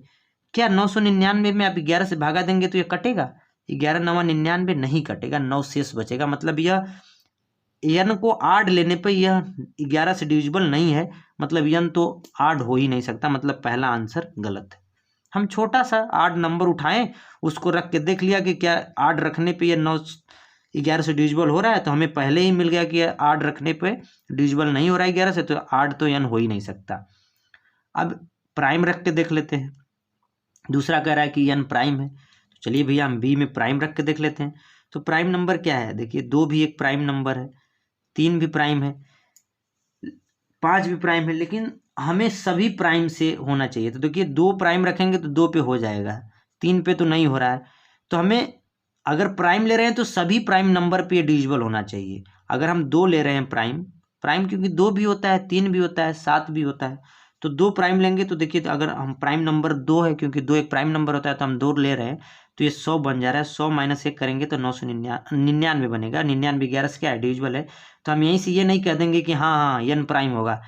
क्या 999 में आप 11 से भागा देंगे तो ये कटेगा? 11 9 99 नहीं कटेगा, 9 शेष बचेगा। मतलब यह n को 8 लेने पर यह 11 से डिविजिबल नहीं है, मतलब n तो 8 हो ही नहीं सकता, मतलब पहला आंसर गलत है। हम छोटा सा 8 नंबर उठाएं, उसको रख के देख लिया कि क्या 8 रखने पे यह 11 से डिविजिबल हो रहा है, तो हमें पहले ही मिल गया कि 8 रखने पे डिविजिबल नहीं हो रहा है 11 से, तो 8 तो n हो ही नहीं सकता। अब प्राइम रख के देख लेते हैं। दूसरा कह रहा है कि n प्राइम है, तो चलिए भैया हम बी में प्राइम रख के देख लेते हैं। तो प्राइम नंबर क्या है? देखिए 2 भी एक प्राइम नंबर है, 3 भी प्राइम है, 5 भी प्राइम है, लेकिन हमें सभी प्राइम से होना चाहिए। तो देखिए 2 प्राइम रखेंगे तो 2 पे हो जाएगा, 3 पे तो नहीं हो रहा है। तो हमें अगर प्राइम ले रहे हैं तो सभी प्राइम नंबर पे डिविजिबल होना चाहिए। अगर हम 2 ले रहे हैं प्राइम क्योंकि 2 भी होता है, 3 भी होता है, 7 भी होता है, तो 2 प्राइम लेंगे तो देखिए अगर हम प्राइम नंबर 2 है, क्योंकि 2 एक प्राइम नंबर होता है, तो हम 2 ले रहे हैं तो ये 100 बन जा रहा है। 100 माइनस 1 करेंगे तो 999 बनेगा। 99 11 से क्या है? डिविजिबल है। तो हम यहीं से ये नहीं कह देंगे कि हाँ n प्राइम होगा।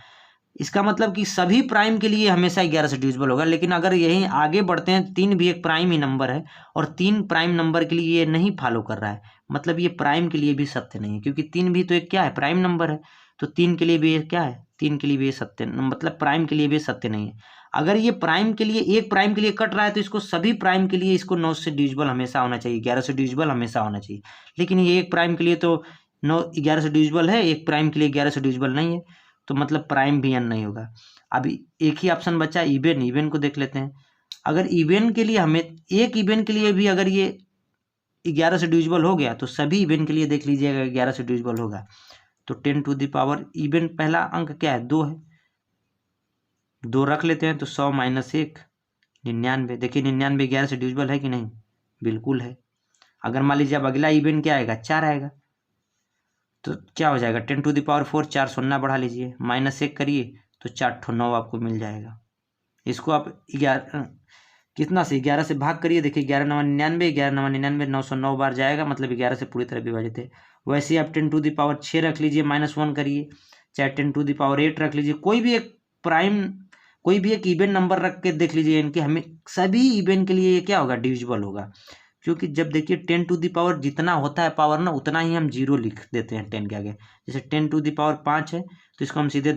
इसका मतलब कि सभी प्राइम के लिए हमेशा 11 से डिविजिबल होगा। लेकिन अगर यहीं आगे बढ़ते हैं, 3 भी एक प्राइम ही नंबर है और 3 प्राइम नंबर के लिए ये नहीं फॉलो कर रहा है, मतलब ये प्राइम के लिए भी सत्य नहीं है, क्योंकि 3 भी तो एक क्या है, प्राइम नंबर है। तो 3 के लिए भी ये क्या है, 3 के लिए भी ये सत्य, मतलब प्राइम के लिए भी सत्य नहीं है। अगर ये प्राइम के लिए, एक प्राइम के लिए कट रहा है, तो इसको सभी प्राइम के लिए इसको 9 से डिविजिबल हमेशा होना चाहिए, 11 से डिविजिबल हमेशा होना चाहिए। लेकिन ये एक प्राइम के लिए तो 11 से डिविजिबल है, एक प्राइम के लिए 11 से डिविजिबल नहीं है, तो मतलब प्राइम भी n नहीं होगा। अभी एक ही ऑप्शन बचा इवन, इवन को देख लेते हैं। अगर इवन के लिए हमें, एक इवन के लिए भी अगर ये 11 से डिविजिबल हो गया, तो सभी इवन के लिए देख लीजिएगा 11 से डिविजिबल होगा। तो 10 टू द पावर इवन पहला अंक क्या है, 2 है, 2 रख लेते हैं, तो 100 माइनस 1 99। देखिए 99 11 से डिविजिबल है कि नहीं, बिल्कुल है। अगर मान लीजिए अब अगला इवन क्या आएगा, 4 आएगा, तो क्या हो जाएगा, 10 टू द पावर 4, 4 शून्य बढ़ा लीजिए, माइनस 1 करिए, तो 4 ठो 9 आपको मिल जाएगा। इसको आप 11 कितना से 11 से भाग करिए, देखिए 11 9 99, 11 9 99, 909 बार जाएगा, मतलब 11 से पूरी तरह विभाजित है। वैसे ही आप 10 टू द पावर 6 रख लीजिए, -1 करिए, चाहे 10 टू द पावर 8 रख लीजिए, कोई भी एक प्राइम, कोई भी एक इवन नंबर रख के देख लीजिए, इनके हमें सभी इवन के लिए ये क्या होगा, डिविजिबल होगा। क्योंकि जब देखिए 10 टू द पावर जितना होता है पावर ना, उतना ही हम जीरो लिख देते हैं 10 के आगे। जैसे 10 टू द पावर 5 है, तो इसको हम सीधे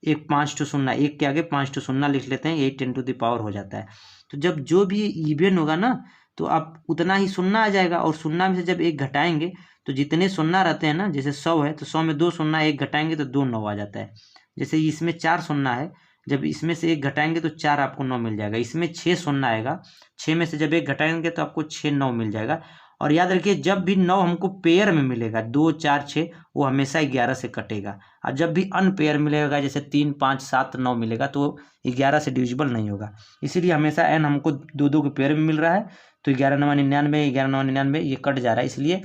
एक 5 टू शून्य, एक के आगे 5 टू शून्य लिख लेते हैं, यही 10 टू द पावर हो जाता है। तो जब जो भी इवन होगा ना, तो आप उतना ही शून्य आ जाएगा, और शून्य में से जब एक घटाएंगे, तो जितने शून्य रहते हैं ना, जैसे 100 है, तो 100 में 2 शून्य, एक घटाएंगे तो 2 9 आ जाता है। जैसे इसमें 4 शून्य है, जब इसमें से एक घटाएंगे तो 4 आपको 9 मिल जाएगा। इसमें 6 शून्य आएगा, 6 में से जब एक घटाएंगे तो आपको 6 9 मिल जाएगा। और याद रखिए, जब भी 9 हमको पेयर में मिलेगा, 2 4 6, वो हमेशा 11 से कटेगा। और जब भी अनपेयर मिलेगा, जैसे 3 5 7 9 मिलेगा, तो 11 से डिविजिबल नहीं होगा। इसीलिए हमेशा n हमको 2 के पेयर में मिल रहा है, तो 11 9 99, 11 9 99 ये कट जा रहा है। इसलिए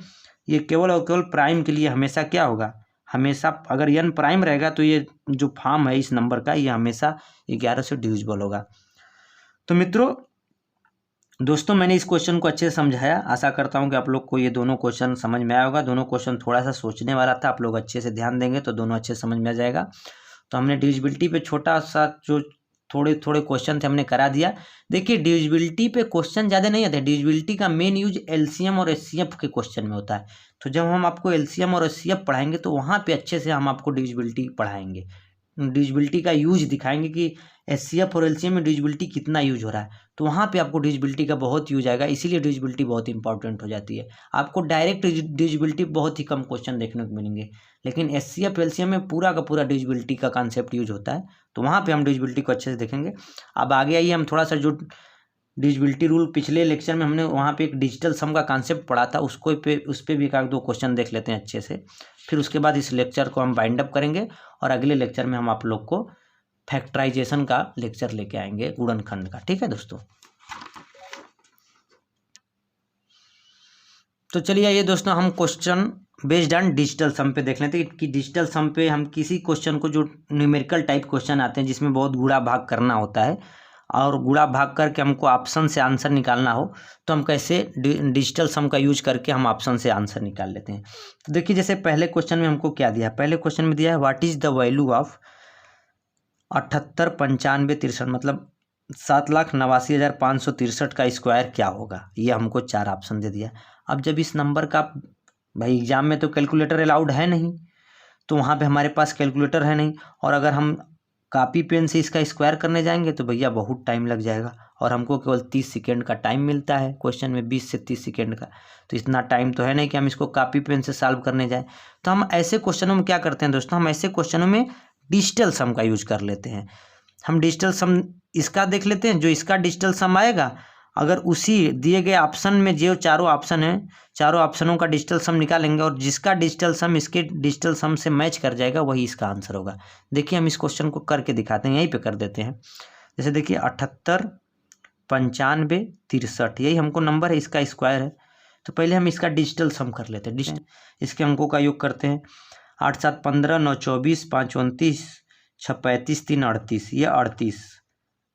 ये केवल और केवल प्राइम के लिए हमेशा क्या होगा, हमेशा अगर n प्राइम रहेगा, तो ये जो फॉर्म है इस नंबर का, ये हमेशा 11 से डिविजिबल होगा। तो मित्रों, दोस्तों, मैंने इस क्वेश्चन को अच्छे से समझाया। आशा करता हूं कि आप लोग को ये दोनों क्वेश्चन समझ में आया होगा। दोनों क्वेश्चन थोड़ा सा सोचने वाला था, आप लोग अच्छे से ध्यान देंगे तो दोनों अच्छे से समझ में आ जाएगा। तो हमने डिविजिबिलिटी पे छोटा सा जो थोड़े थोड़े क्वेश्चन थे हमने करा दिया। देखिए, डिविजिबिलिटी पे क्वेश्चन ज़्यादा नहीं आते। डिविजिबिलिटी का मेन यूज एलसीएम और एचसीएफ के क्वेश्चन में होता है। तो जब हम आपको एलसीएम और एचसीएफ पढ़ाएंगे, तो वहाँ पे अच्छे से हम आपको डिविजिबिलिटी पढ़ाएंगे, डिविजिबिलिटी का यूज दिखाएंगे कि एचसीएफ और एलसीएम में डिविजिबिलिटी कितना यूज हो रहा है। तो वहाँ पे आपको डिविजिबिलिटी का बहुत यूज आएगा, इसीलिए डिविजिबिलिटी बहुत इंपॉर्टेंट हो जाती है। आपको डायरेक्ट डिविजिबिलिटी बहुत ही कम क्वेश्चन देखने को मिलेंगे, लेकिन एचसीएफ एलसीएम में पूरा का पूरा डिविजिबिलिटी का कॉन्सेप्ट यूज होता है। तो वहाँ पे हम डिविजिबिलिटी को अच्छे से देखेंगे। अब आगे आइए, हम थोड़ा सा जो डिविजिबिलिटी रूल पिछले लेक्चर में हमने वहाँ पे एक डिजिटल सम का कॉन्सेप्ट पढ़ा था, उस पर भी 1-2 क्वेश्चन देख लेते हैं अच्छे से। फिर उसके बाद इस लेक्चर को हम बाइंड अप करेंगे, और अगले लेक्चर में हम आप लोग को फैक्टराइजेशन का लेक्चर लेके आएंगे, गुणनखंड का। ठीक है दोस्तों, तो चलिए ये दोस्तों, हम क्वेश्चन बेस्ड ऑन डिजिटल सम पे देख लेते हैं कि डिजिटल सम पे हम किसी क्वेश्चन को, जो न्यूमेरिकल टाइप क्वेश्चन आते हैं जिसमें बहुत गुणा भाग करना होता है, और गुणा भाग करके हमको ऑप्शन से आंसर निकालना हो, तो हम कैसे डिजिटल सम का यूज करके हम ऑप्शन से आंसर निकाल लेते हैं। तो देखिए, जैसे पहले क्वेश्चन में हमको क्या दिया है, पहले क्वेश्चन में दिया है what is the value of 78 95 63, मतलब 7,89,563 का स्क्वायर क्या होगा। ये हमको 4 ऑप्शन दे दिया। अब जब इस नंबर का, भाई एग्जाम में तो कैलकुलेटर अलाउड है नहीं, तो वहाँ पे हमारे पास कैलकुलेटर है नहीं, और अगर हम कॉपी पेन से इसका स्क्वायर करने जाएंगे तो भैया बहुत टाइम लग जाएगा, और हमको केवल 30 सेकेंड का टाइम मिलता है क्वेश्चन में, 20 से 30 सेकेंड का। तो इतना टाइम तो है नहीं कि हम इसको कॉपी पेन से सॉल्व करने जाएं। तो हम ऐसे क्वेश्चनों में क्या करते हैं दोस्तों, हम ऐसे क्वेश्चनों में डिजिटल सम का यूज कर लेते हैं। हम डिजिटल सम इसका देख लेते हैं, जो इसका डिजिटल सम आएगा, अगर उसी दिए गए ऑप्शन में जो चारों ऑप्शन हैं, चारों ऑप्शनों का डिजिटल सम निकालेंगे, और जिसका डिजिटल सम इसके डिजिटल सम से मैच कर जाएगा, वही इसका आंसर होगा। देखिए, हम इस क्वेश्चन को करके दिखाते हैं, यहीं पे कर देते हैं। जैसे देखिए, 78 95 63, यही हमको नंबर है, इसका स्क्वायर है। तो पहले हम इसका डिजिटल सम कर लेते हैं। इसके अंकों का योग करते हैं, 8 7 15 9 24 5 29 6 35 3 38, ये 38।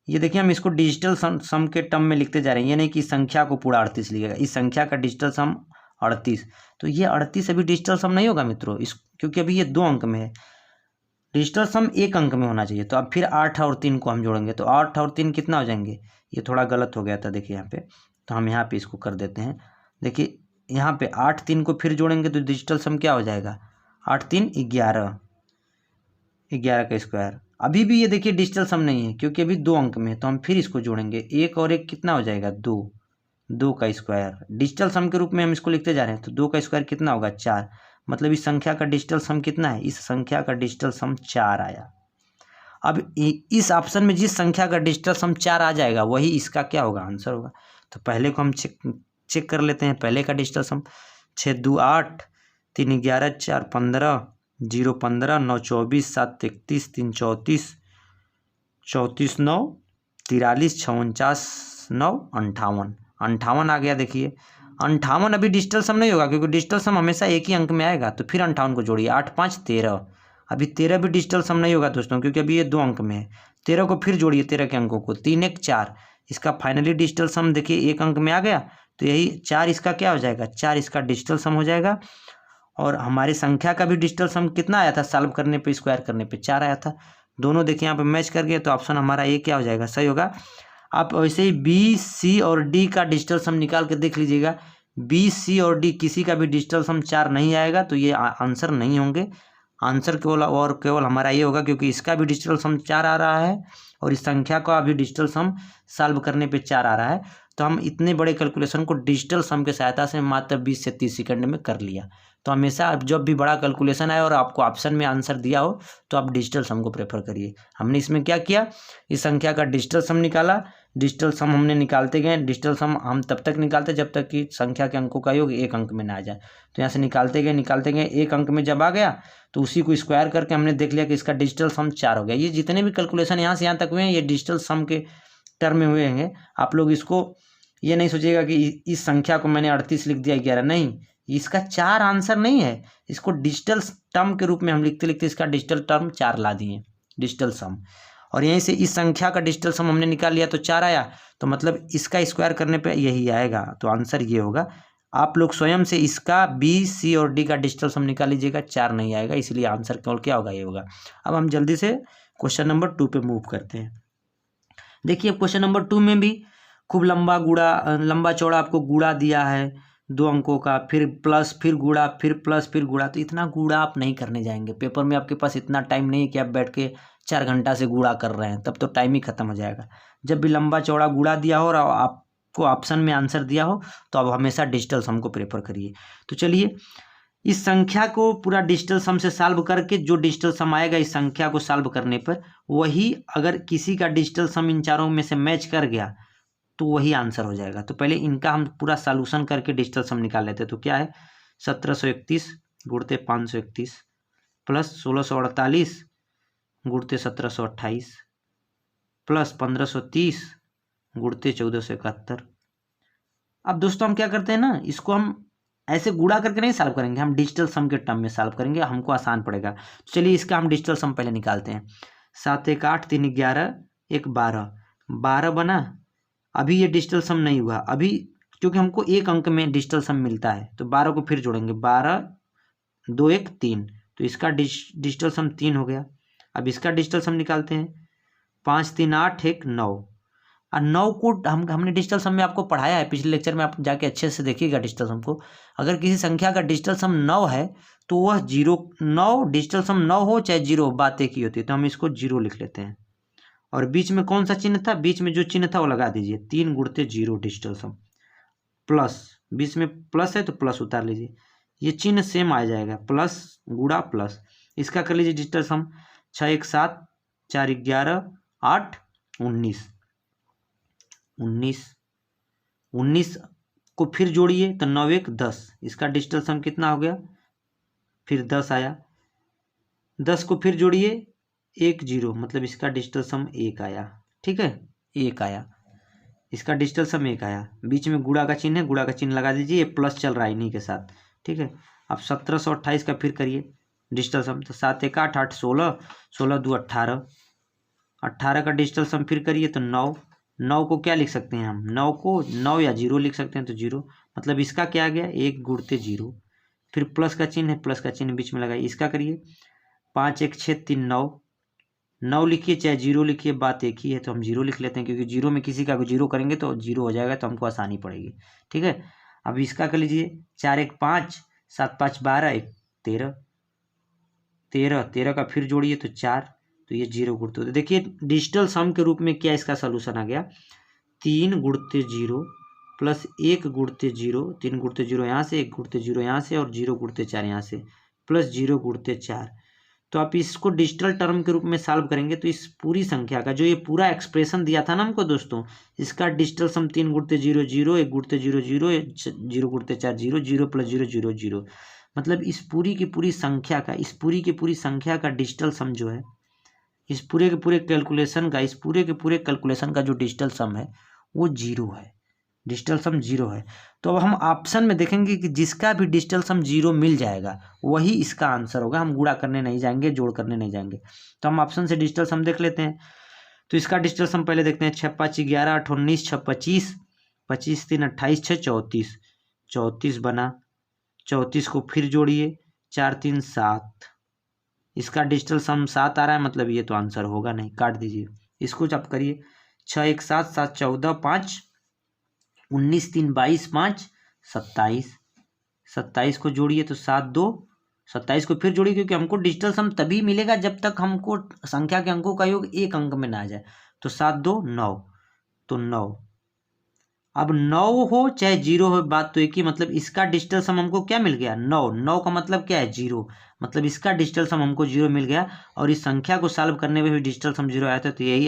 ये देखिए, हम इसको डिजिटल सम के टर्म में लिखते जा रहे हैं, ये नहीं कि संख्या को पूरा 38 लिखेगा, इस संख्या का डिजिटल सम 38। तो ये 38 अभी डिजिटल सम नहीं होगा मित्रों, क्योंकि अभी ये 2 अंक में है। डिजिटल सम एक अंक में होना चाहिए। तो अब फिर 8 और 3 को हम जोड़ेंगे तो 8 और 3 कितना हो जाएंगे, ये थोड़ा गलत हो गया था देखिए यहाँ पे, तो हम यहाँ पे इसको कर देते हैं। देखिए यहाँ पे 8 3 को फिर जोड़ेंगे तो डिजिटल सम क्या हो जाएगा, 8 3 11, 11 का स्क्वायर। अभी भी ये देखिए डिजिटल सम नहीं है क्योंकि अभी 2 अंक में है, तो हम फिर इसको जोड़ेंगे, 1 और 1 कितना हो जाएगा 2, 2 का स्क्वायर। डिजिटल सम के रूप में हम इसको लिखते जा रहे हैं तो 2 का स्क्वायर कितना होगा 4, मतलब इस संख्या का डिजिटल सम कितना है, इस संख्या का डिजिटल सम 4 आया। अब इस ऑप्शन में जिस संख्या का डिजिटल सम 4 आ जाएगा वही इसका क्या होगा, आंसर होगा। तो पहले को हम चेक कर लेते हैं, पहले का डिजिटल सम 6 2 8, 3 11, 4 15, 0 15, 9 24, 7 31, 3 34, 34 9 43, 6 49, 9 58, 58 आ गया। देखिए 58 अभी डिजिटल सम नहीं होगा क्योंकि डिजिटल सम हमेशा एक ही अंक में आएगा, तो फिर 58 को जोड़िए, 8 5 13, अभी 13 भी डिजिटल सम नहीं होगा दोस्तों क्योंकि अभी ये 2 अंक में है। 13 को फिर जोड़िए, 13 के अंकों को, 3 1 4, इसका फाइनली डिजिटल सम देखिए एक अंक में आ गया, तो यही 4 इसका क्या हो जाएगा, 4 इसका डिजिटल सम हो जाएगा। और हमारी संख्या का भी डिजिटल सम कितना आया था, सॉल्व करने पे स्क्वायर करने पे 4 आया था। दोनों देखिए यहाँ पे मैच कर गए, तो ऑप्शन हमारा ए क्या हो जाएगा, सही होगा। आप वैसे ही बी सी और डी का डिजिटल सम निकाल के देख लीजिएगा, बी सी और डी किसी का भी डिजिटल सम 4 नहीं आएगा, तो ये आंसर नहीं होंगे। आंसर केवल और केवल हमारा ये होगा क्योंकि इसका भी डिजिटल सम 4 आ रहा है और इस संख्या का भी डिजिटल सम सॉल्व करने पे 4 आ रहा है। तो हम इतने बड़े कैलकुलेशन को डिजिटल सम की सहायता से मात्र 20 से 30 सेकंड में कर लिया। तो हमेशा जब भी बड़ा कैलकुलेशन आए और आपको ऑप्शन में आंसर दिया हो तो आप डिजिटल सम को प्रेफर करिए। हमने इसमें क्या किया, इस संख्या का डिजिटल सम निकाला, डिजिटल सम हमने निकालते गए। डिजिटल सम हम तब तक निकालते जब तक कि संख्या के अंकों का योग एक अंक में ना आ जाए। तो यहाँ से निकालते गए, एक अंक में जब आ गया तो उसी को स्क्वायर करके हमने देख लिया कि इसका डिजिटल सम 4 हो गया। ये जितने भी कैलकुलेशन यहाँ से यहाँ तक हुए हैं ये डिजिटल सम के टर्म में हुए हैं। आप लोग इसको ये नहीं सोचिएगा कि इस संख्या को मैंने 38 लिख दिया 11, नहीं, इसका 4 आंसर नहीं है, इसको डिजिटल टर्म के रूप में हम लिखते लिखते इसका डिजिटल टर्म 4 ला दिए, डिजिटल सम। और यहीं से इस संख्या का डिजिटल सम हमने निकाल लिया तो 4 आया, तो मतलब इसका स्क्वायर करने पे यही आएगा, तो आंसर ये होगा। आप लोग स्वयं से इसका बी सी और डी का डिजिटल सम निकाल लीजिएगा, 4 नहीं आएगा, इसलिए आंसर केवल क्या होगा, ये होगा। अब हम जल्दी से क्वेश्चन नंबर 2 पे मूव करते हैं। देखिए क्वेश्चन नंबर 2 में भी खूब लंबा चौड़ा आपको गुणा दिया है 2 अंकों का, फिर प्लस, फिर गुणा, फिर प्लस, फिर गुणा। तो इतना गुणा आप नहीं करने जाएंगे, पेपर में आपके पास इतना टाइम नहीं है कि आप बैठ के 4 घंटा से गुणा कर रहे हैं, तब तो टाइम ही खत्म हो जाएगा। जब भी लंबा चौड़ा गुणा दिया हो और आपको ऑप्शन में आंसर दिया हो तो आप हमेशा डिजिटल सम को प्रेफर करिए। तो चलिए इस संख्या को पूरा डिजिटल सम से सॉल्व करके जो डिजिटल सम आएगा इस संख्या को सॉल्व करने पर, वही अगर किसी का डिजिटल सम इन चारों में से मैच कर गया तो वही आंसर हो जाएगा। तो पहले इनका हम पूरा सॉल्यूशन करके डिजिटल सम निकाल लेते हैं। तो क्या है, 1731 गुणते 531 प्लस 1648 गुणते 1728 प्लस 1530 गुणते 1471। अब दोस्तों हम क्या करते हैं ना, इसको हम ऐसे गुणा करके नहीं सॉल्व करेंगे, हम डिजिटल सम के टर्म में सॉल्व करेंगे, हमको आसान पड़ेगा। चलिए इसका हम डिजिटल सम पहले निकालते हैं। 7 1 8 3 11 1 12, 12 बना। अभी ये डिजिटल सम नहीं हुआ अभी क्योंकि हमको एक अंक में डिजिटल सम मिलता है, तो 12 को फिर जोड़ेंगे, 12 2 1 3, तो इसका डिजिटल सम 3 हो गया। अब इसका डिजिटल सम निकालते हैं, 5 3 8 1 9, और 9 को हमने डिजिटल सम में आपको पढ़ाया है पिछले लेक्चर में, आप जाके अच्छे से देखिएगा डिजिटल सम को। अगर किसी संख्या का डिजिटल सम 9 है तो वह 9 डिजिटल सम 9 हो चाहे 0 हो, बात एक ही होती है, तो हम इसको 0 लिख लेते हैं। और बीच में कौन सा चिन्ह था, बीच में जो चिन्ह था वो लगा दीजिए, 3 गुणते 0 डिजिटल सम, प्लस, बीच में प्लस है तो प्लस उतार लीजिए, ये चिन्ह सेम आ जाएगा, प्लस गुणा प्लस। इसका कर लीजिए डिजिटल सम, 6 1 7 4 11 8 19, 19 को फिर जोड़िए तो 9 1 10, इसका डिजिटल सम कितना हो गया, फिर 10 आया। 10 को फिर जोड़िए 1 0, मतलब इसका डिजिटल सम 1 आया। ठीक है, 1 आया, इसका डिजिटल सम 1 आया। बीच में गुणा का चिन्ह है, गुणा का चिन्ह लगा दीजिए, ये प्लस चल रहा है इन्हीं के साथ। ठीक है, अब 1728 का फिर करिए डिजिटल सम, तो 7 1 8 8 16, 16 2 18, 18 का डिजिटल सम फिर करिए तो 9, 9 को क्या लिख सकते हैं हम, 9 को 9 या 0 लिख सकते हैं, तो 0, मतलब इसका क्या आ गया, 1 गुणते 0, फिर प्लस का चिन्ह है, प्लस का चिन्ह बीच में लगाइए। इसका करिए 5 1 6 3 9, 9 लिखिए चाहे 0 लिखिए, बात एक ही है, तो हम 0 लिख लेते हैं क्योंकि 0 में किसी का 0 करेंगे तो 0 हो जाएगा, तो हमको आसानी पड़ेगी। ठीक है, अब इसका कर लीजिए 4 1 5, 7 5 12, 1 13, 13 13 का फिर जोड़िए तो 4, तो ये 0 गुणते, तो देखिए डिजिटल सम के रूप में क्या इसका सोल्यूशन आ गया, 3 गुणते 0 प्लस 1 गुणते 0, 3 गुणते 0 यहाँ से, 1 गुणते 0 यहाँ से, और 0 गुणते 4 यहाँ से, प्लस 0 गुणते 4। तो आप इसको डिजिटल टर्म के रूप में सॉल्व करेंगे तो इस पूरी संख्या का जो ये पूरा एक्सप्रेशन दिया था ना हमको दोस्तों, इसका डिजिटल सम 3 गुणते 0 0, 1 गुणते 0 0, 0 गुणते 4 0, 0 प्लस 0 0 0, मतलब इस पूरी की पूरी संख्या का, इस पूरी की पूरी संख्या का डिजिटल सम जो है, इस पूरे के पूरे कैलकुलेशन का, इस पूरे के पूरे कैलकुलेशन का जो डिजिटल सम है वो 0 है, डिजिटल सम 0 है। तो अब हम ऑप्शन में देखेंगे कि जिसका भी डिजिटल सम 0 मिल जाएगा वही इसका आंसर होगा, हम गुणा करने नहीं जाएंगे, जोड़ करने नहीं जाएंगे। तो हम ऑप्शन से डिजिटल सम देख लेते हैं। तो इसका डिजिटल सम पहले देखते हैं, 6 5 11 8 19, 6 25, 25 3 28, 6 34, 34 बना, 34 को फिर जोड़िए, 4 3 7, इसका डिजिटल सम 7 आ रहा है, मतलब ये तो आंसर होगा नहीं, काट दीजिए इसको। जब करिए 6 1 7 7 14 5, 19 3 22 5 27, 27 को जोड़िए तो 7 2, 27 को फिर जोड़िए, क्योंकि हमको डिजिटल सम तभी मिलेगा जब तक हमको संख्या के अंकों का योग एक अंक में ना आ जाए। तो 7 2 9, तो 9, अब 9 हो चाहे 0 हो, बात तो एक ही, मतलब इसका डिजिटल सम हमको क्या मिल गया, 9, 9 का मतलब क्या है 0, मतलब इसका डिजिटल सम हमको 0 मिल गया, और इस संख्या को सॉल्व करने में भी डिजिटल सम 0 आया था, तो यही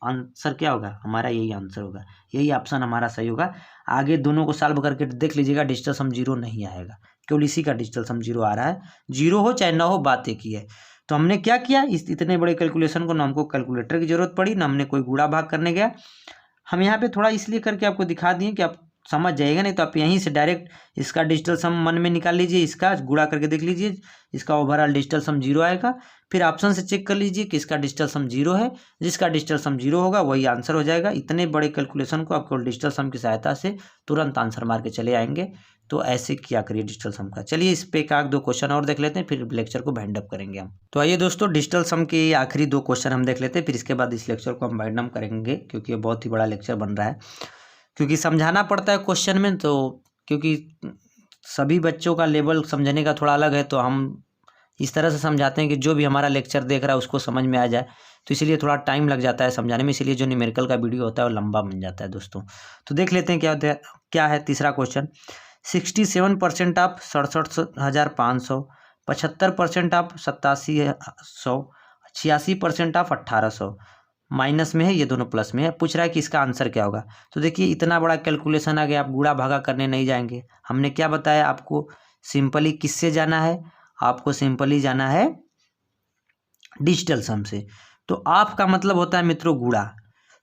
आंसर क्या होगा हमारा, यही आंसर होगा, यही ऑप्शन हमारा सही होगा। आगे दोनों को सॉल्व करके देख लीजिएगा, डिजिटल सम 0 नहीं आएगा, केवल इसी का डिजिटल सम 0 आ रहा है, 0 हो चाहे ना हो, बात एक ही है। तो हमने क्या किया, इस इतने बड़े कैलकुलेशन को ना हमको कैलकुलेटर की जरूरत पड़ी, ना हमने कोई गुणा भाग करने गया, हम यहाँ पे थोड़ा इसलिए करके आपको दिखा दिए कि आप समझ जाएगा, नहीं तो आप यहीं से डायरेक्ट इसका डिजिटल सम मन में निकाल लीजिए, इसका गुणा करके देख लीजिए, इसका ओवरऑल डिजिटल सम 0 आएगा, फिर ऑप्शन से चेक कर लीजिए कि इसका डिजिटल सम 0 है, जिसका डिजिटल सम 0 होगा वही आंसर हो जाएगा। इतने बड़े कैलकुलेशन को आपको डिजिटल सम की सहायता से तुरंत आंसर मार के चले आएंगे। तो ऐसे किया करिए डिजिटल सम का। चलिए इस पे का 2 क्वेश्चन और देख लेते हैं, फिर लेक्चर को वाइंड अप करेंगे हम। तो आइए दोस्तों, डिजिटल सम के आखिरी 2 क्वेश्चन हम देख लेते हैं, फिर इसके बाद इस लेक्चर को हम वाइंड अप करेंगे, क्योंकि ये बहुत ही बड़ा लेक्चर बन रहा है, क्योंकि समझाना पड़ता है क्वेश्चन में, तो क्योंकि सभी बच्चों का लेवल समझने का थोड़ा अलग है, तो हम इस तरह से समझाते हैं कि जो भी हमारा लेक्चर देख रहा है उसको समझ में आ जाए, तो इसीलिए थोड़ा टाइम लग जाता है समझाने में, इसीलिए जो न्यूमेरिकल का वीडियो होता है वो लंबा बन जाता है दोस्तों। तो देख लेते हैं क्या है तीसरा question. 67% of 67,500, 75% of 87,100, 86% of 1,800, minus में है, ये दोनों प्लस में है, पूछ रहा है कि इसका आंसर क्या होगा। तो देखिए इतना बड़ा कैलकुलेशन आ गया, आप गुणा भागा करने नहीं जाएंगे। हमने क्या बताया आपको, सिंपली किससे जाना है, आपको सिंपली जाना है डिजिटल सम से। तो आप का मतलब होता है मित्रों गुणा,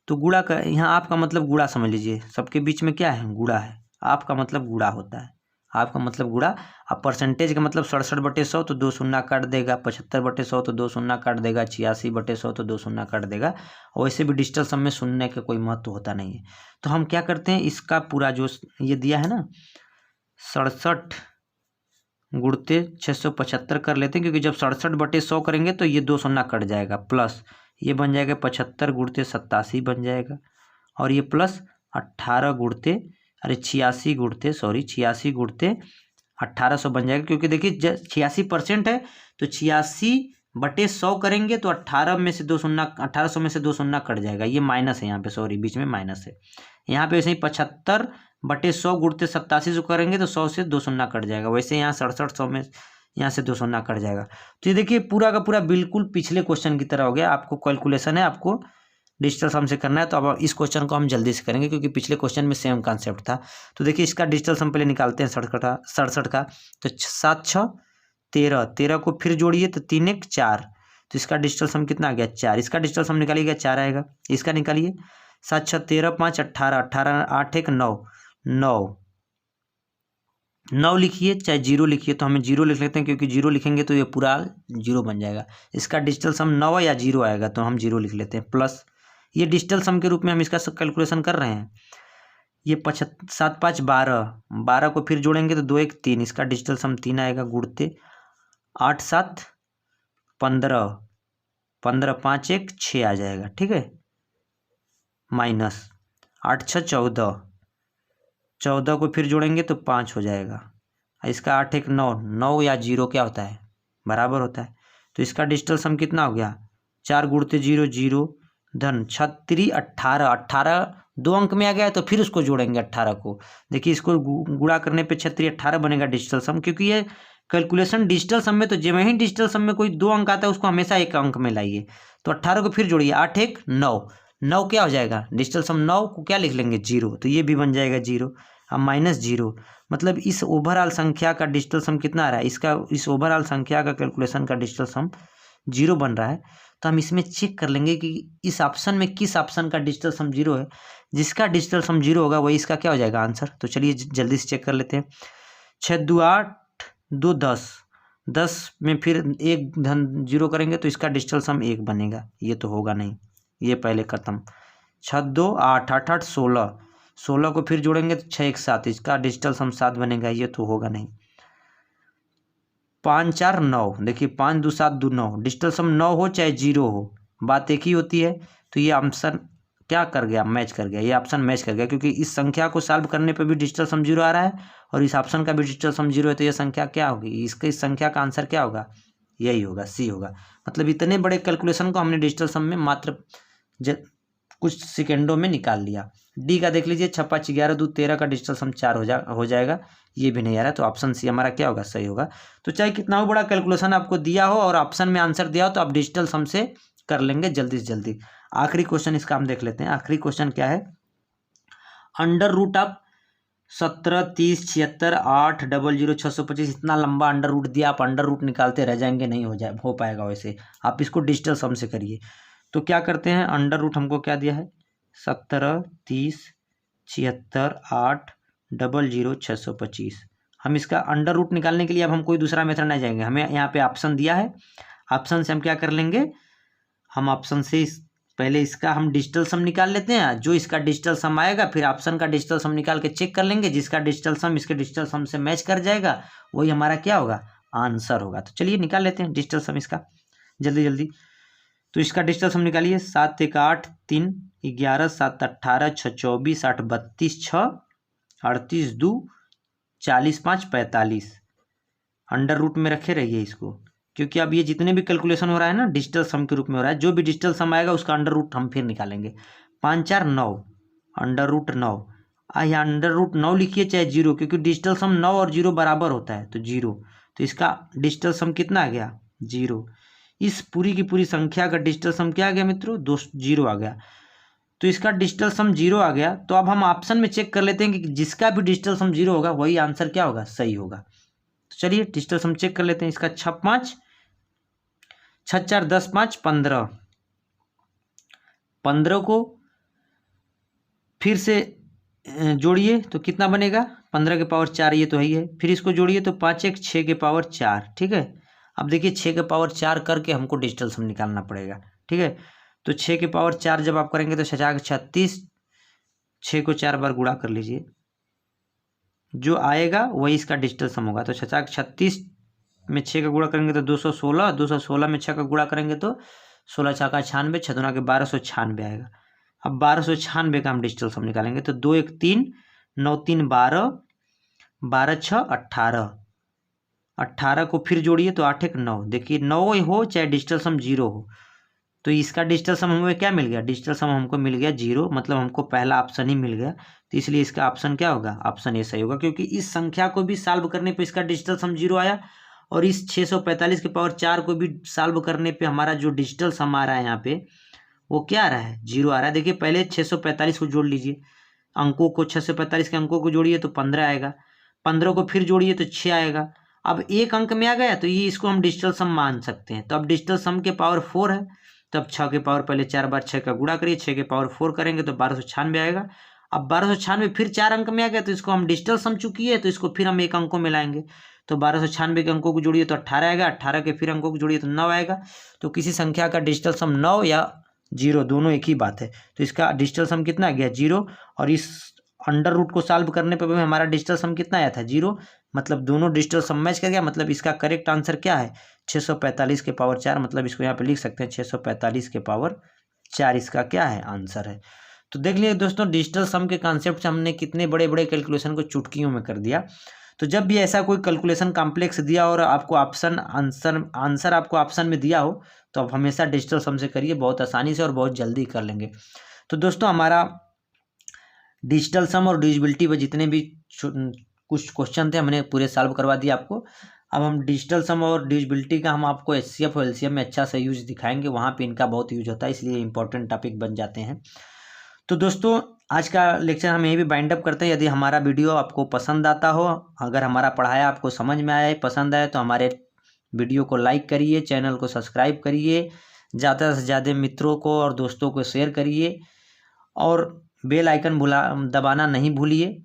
तो गुणा का यहाँ आपका मतलब गुणा समझ लीजिए, सबके बीच में क्या है, गुणा है, आपका मतलब गुणा होता है, आपका मतलब गुणा। अब परसेंटेज का मतलब 67/100 तो 2 शून्य काट देगा, 75/100 तो 2 शून्य काट देगा, 86/100 तो 2 शून्य काट देगा। और वैसे भी डिजिटल सम में शून्य का कोई महत्व होता नहीं है। तो हम क्या करते हैं, इसका पूरा जो ये दिया है ना 67 गुणते 675 कर लेते हैं, क्योंकि जब 67/100 करेंगे तो ये 2 शून्य कट जाएगा, प्लस ये बन जाएगा 75 गुणते 87 बन जाएगा, और ये प्लस 18 गुणते 86 गुणते 1800 बन जाएगा, क्योंकि देखिए 86% है तो 86/100 करेंगे तो 1800 में से 2 शून्य कट जाएगा, ये माइनस है यहाँ पे, सॉरी बीच में माइनस है। यहाँ पे वैसे ही 75/100 गुणते 87 करेंगे तो 100 से 2 शून्य कट जाएगा, वैसे यहाँ 6700 में यहाँ से 2 शून्य कट जाएगा। तो ये देखिए पूरा का पूरा बिल्कुल पिछले क्वेश्चन की तरह हो गया। आपको कैलकुलेशन है, आपको डिजिटल सम से करना है, तो अब इस क्वेश्चन को हम जल्दी से करेंगे, क्योंकि पिछले क्वेश्चन में सेम कॉन्सेप्ट था। तो देखिए इसका डिजिटल सम पहले निकालते हैं 67 का। तो 7 6 13, 13 को फिर जोड़िए तो 3 1 4, तो इसका डिजिटल सम कितना आ गया 4, इसका डिजिटल सम निकालिएगा 4 आएगा, इसका निकालिए 7 6 13 5 18, 18 8 1 9, 9 लिखिए चाहे 0 लिखिए, तो हमें 0 लिख लेते हैं, क्योंकि 0 लिखेंगे तो ये पूरा 0 बन जाएगा। इसका डिजिटल सम 9 या 0 आएगा, तो हम 0 लिख लेते हैं, प्लस ये डिजिटल सम के रूप में हम इसका कैलकुलेशन कर रहे हैं। ये 7 5 12, 12 को फिर जोड़ेंगे तो 2 1 3, इसका डिजिटल सम 3 आएगा, गुणते 8 7 15, 15 5 1 6 आ जाएगा, ठीक है, माइनस 8 6 14, 14 को फिर जोड़ेंगे तो 5 हो जाएगा। इसका 8 1 9, 9 या 0 क्या होता है, बराबर होता है। तो इसका डिजिटल सम कितना हो गया, 4 गुणते 0 0 धन 36 18, 18 दो अंक में आ गया तो फिर उसको जोड़ेंगे 18 को। देखिए इसको गुणा करने पे 36 18 बनेगा डिजिटल सम, क्योंकि ये कैलकुलेशन डिजिटल सम में तो जब ही डिजिटल सम में कोई दो अंक आता है उसको हमेशा एक अंक में लाइए। तो 18 को फिर जोड़िए, 8 1 9, 9 क्या हो जाएगा डिजिटल सम, 9 को क्या लिख लेंगे 0, तो ये भी बन जाएगा 0। अब माइनस 0, मतलब इस ओवरऑल संख्या का डिजिटल सम कितना आ रहा है, इसका इस ओवरऑल संख्या का कैलकुलेशन का डिजिटल सम 0 बन रहा है। तो हम इसमें चेक कर लेंगे कि इस ऑप्शन में किस ऑप्शन का डिजिटल सम 0 है। जिसका डिजिटल सम 0 होगा वही इसका क्या हो जाएगा आंसर। तो चलिए जल्दी से चेक कर लेते हैं। 6 2 8 2 10, 10 में फिर 1 धन 0 करेंगे तो इसका डिजिटल सम 1 बनेगा, ये तो होगा नहीं, ये पहले खत्म। 6 2 8 8 8 16, 16 को फिर जोड़ेंगे तो 6 1 7, इसका डिजिटल सम 7 बनेगा, ये तो होगा नहीं। 5 4 9, देखिए 5 2 7 2 9, डिजिटल सम 9 हो चाहे 0 हो बात एक ही होती है। तो ये ऑप्शन क्या कर गया, मैच कर गया, ये ऑप्शन मैच कर गया, क्योंकि इस संख्या को सॉल्व करने पे भी डिजिटल सम 0 आ रहा है और इस ऑप्शन का भी डिजिटल सम 0 है। तो ये संख्या क्या होगी, इसके इस संख्या का आंसर क्या होगा, यही होगा, सी होगा। मतलब इतने बड़े कैलकुलेशन को हमने डिजिटल सम में मात्र कुछ सेकेंडों में निकाल लिया। डी का देख लीजिए, 6 5 11 2 13 का डिजिटल सम 4 हो जाएगा, ये भी नहीं आ रहा। तो ऑप्शन सी हमारा क्या होगा, सही होगा। तो चाहे कितना बड़ा कैलकुलेशन आपको दिया हो और ऑप्शन में आंसर दिया हो तो आप डिजिटल सम से कर लेंगे जल्दी से जल्दी। आखिरी क्वेश्चन इसका हम देख लेते हैं। आखिरी क्वेश्चन क्या है, अंडर रूट ऑफ 17 30 76 8 00 625, इतना लंबा अंडर रूट दिया, आप अंडर रूट निकालते रह जाएंगे, नहीं हो पाएगा वैसे। आप इसको डिजिटल सम से करिए। तो क्या करते हैं, अंडर रूट हमको क्या दिया है, 17 30 76 8 00 625। हम इसका अंडर रूट निकालने के लिए अब हम कोई दूसरा मेथड नहीं जाएंगे, हमें यहाँ पे ऑप्शन दिया है, ऑप्शन से हम क्या कर लेंगे, हम ऑप्शन से पहले इसका हम डिजिटल सम निकाल लेते हैं। जो इसका डिजिटल सम आएगा फिर ऑप्शन का डिजिटल सम निकाल के चेक कर लेंगे, जिसका डिजिटल सम इसके डिजिटल सम से मैच कर जाएगा वही हमारा क्या होगा, आंसर होगा। तो चलिए निकाल लेते हैं डिजिटल सम इसका जल्दी जल्दी। तो इसका डिजिटल सम निकालिए, 7 1 8 3 11 7 18 6 24 8 32 6 38 2 40 5 45। अंडर रूट में रखे रहिए इसको, क्योंकि अब ये जितने भी कैलकुलेशन हो रहा है ना डिजिटल सम के रूप में हो रहा है। जो भी डिजिटल सम आएगा उसका अंडर रूट हम फिर निकालेंगे। 5 4 9, अंडर रूट 9, यहाँ अंडर रूट 9 लिखिए चाहे 0, क्योंकि डिजिटल सम 9 और 0 बराबर होता है, तो 0। तो इसका डिजिटल सम कितना आ गया, 0। इस पूरी की पूरी संख्या का डिजिटल सम क्या आ गया मित्रों, 0 आ गया। तो इसका डिजिटल सम 0 आ गया। तो अब हम ऑप्शन में चेक कर लेते हैं कि जिसका भी डिजिटल सम 0 होगा वही आंसर क्या होगा, सही होगा। तो चलिए डिजिटल सम चेक कर लेते हैं। इसका 6 5 6 4 10 5 15, 15 को फिर से जोड़िए तो कितना बनेगा, 15 के पावर 4, ये तो है ही है। फिर इसको जोड़िए तो 5 1 6 के पावर 4, ठीक है। अब देखिए 6 के पावर 4 करके हमको डिजिटल सम निकालना पड़ेगा, ठीक है। तो 6 के पावर 4 जब आप करेंगे तो 6 36, 6 को 4 बार गुणा कर लीजिए, जो आएगा वही इसका डिजिटल सम होगा। तो 6 36 में 6 का गुणा करेंगे तो 216, 216 में 6 का गुणा करेंगे तो 16 6 का 96, 6 दूना के 1296 आएगा। अब 1296 का हम डिजिटल सम निकालेंगे तो 2 1 3 9 3 12, 12 6 18, 18 को फिर जोड़िए तो 8 1 9। देखिए 9 हो चाहे डिजिटल सम 0 हो, तो इसका डिजिटल सम हमें क्या मिल गया, डिजिटल सम हमको मिल गया 0, मतलब हमको पहला ऑप्शन ही मिल गया। तो इसलिए इसका ऑप्शन क्या होगा, ऑप्शन ए सही होगा, क्योंकि इस संख्या को भी सॉल्व करने पे इसका डिजिटल सम 0 आया और इस 645 के पावर 4 को भी सॉल्व करने पे हमारा जो डिजिटल सम आ रहा है यहाँ पे वो क्या आ रहा है, 0 आ रहा है। देखिए पहले 645 को जोड़ लीजिए, अंकों को 645 के अंकों को जोड़िए तो 15 आएगा, 15 को फिर जोड़िए तो 6 आएगा। अब एक अंक में आ गया तो ये इसको हम डिजिटल सम मान सकते हैं। तो अब डिजिटल सम के पावर 4 है, तब 6 के पावर पहले 4 बार 6 का गुणा करिए, 6 के पावर 4 करेंगे तो 1296 आएगा। अब 1296 फिर 4 अंक में आ गया तो इसको हम डिजिटल सम चुकी है तो इसको फिर हम एक अंकों में लाएंगे। तो 1296 के अंकों को जोड़िए तो 18 आएगा, 18 के फिर अंकों को जोड़िए तो 9 आएगा। तो किसी संख्या का डिजिटल सम 9 या 0 दोनों एक ही बात है। तो इसका डिजिटल सम कितना आ गया, 0। और इस अंडर रूट को सॉल्व करने पर भी हमारा डिजिटल सम कितना आया था, 0। मतलब दोनों डिजिटल सम मैच कर गया, मतलब इसका करेक्ट आंसर क्या है, 645 के पावर 4, मतलब इसको यहाँ पे लिख सकते हैं 645 के पावर 4 इसका क्या है आंसर है। तो देख लीजिए दोस्तों, डिजिटल सम के कॉन्सेप्ट से हमने कितने बड़े बड़े कैलकुलेशन को चुटकियों में कर दिया। तो जब भी ऐसा कोई कैलकुलेशन कॉम्प्लेक्स दिया और आपको आंसर आपको ऑप्शन में दिया हो, तो आप हमेशा डिजिटल सम से करिए, बहुत आसानी से और बहुत जल्दी कर लेंगे। तो दोस्तों, हमारा डिजिटल सम और डिविजिबिलिटी पर जितने भी कुछ क्वेश्चन थे हमने पूरे सॉल्व करवा दिए आपको। अब हम डिजिटल सम और डिविजिबिलिटी का हम आपको HCF और LCM में अच्छा सा यूज दिखाएंगे, वहाँ पे इनका बहुत यूज होता है, इसलिए इंपॉर्टेंट टॉपिक बन जाते हैं। तो दोस्तों, आज का लेक्चर हम यहीं भी बाइंड अप करते हैं। यदि हमारा वीडियो आपको पसंद आता हो, अगर हमारा पढ़ाया आपको समझ में आया है, पसंद आए, तो हमारे वीडियो को लाइक करिए, चैनल को सब्सक्राइब करिए, ज़्यादा से ज़्यादा मित्रों को और दोस्तों को शेयर करिए, और बेल आइकन दबाना नहीं भूलिए,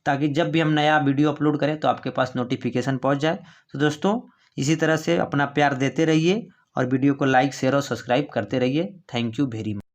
ताकि जब भी हम नया वीडियो अपलोड करें तो आपके पास नोटिफिकेशन पहुंच जाए। तो दोस्तों, इसी तरह से अपना प्यार देते रहिए और वीडियो को लाइक, शेयर और सब्सक्राइब करते रहिए। Thank you very much.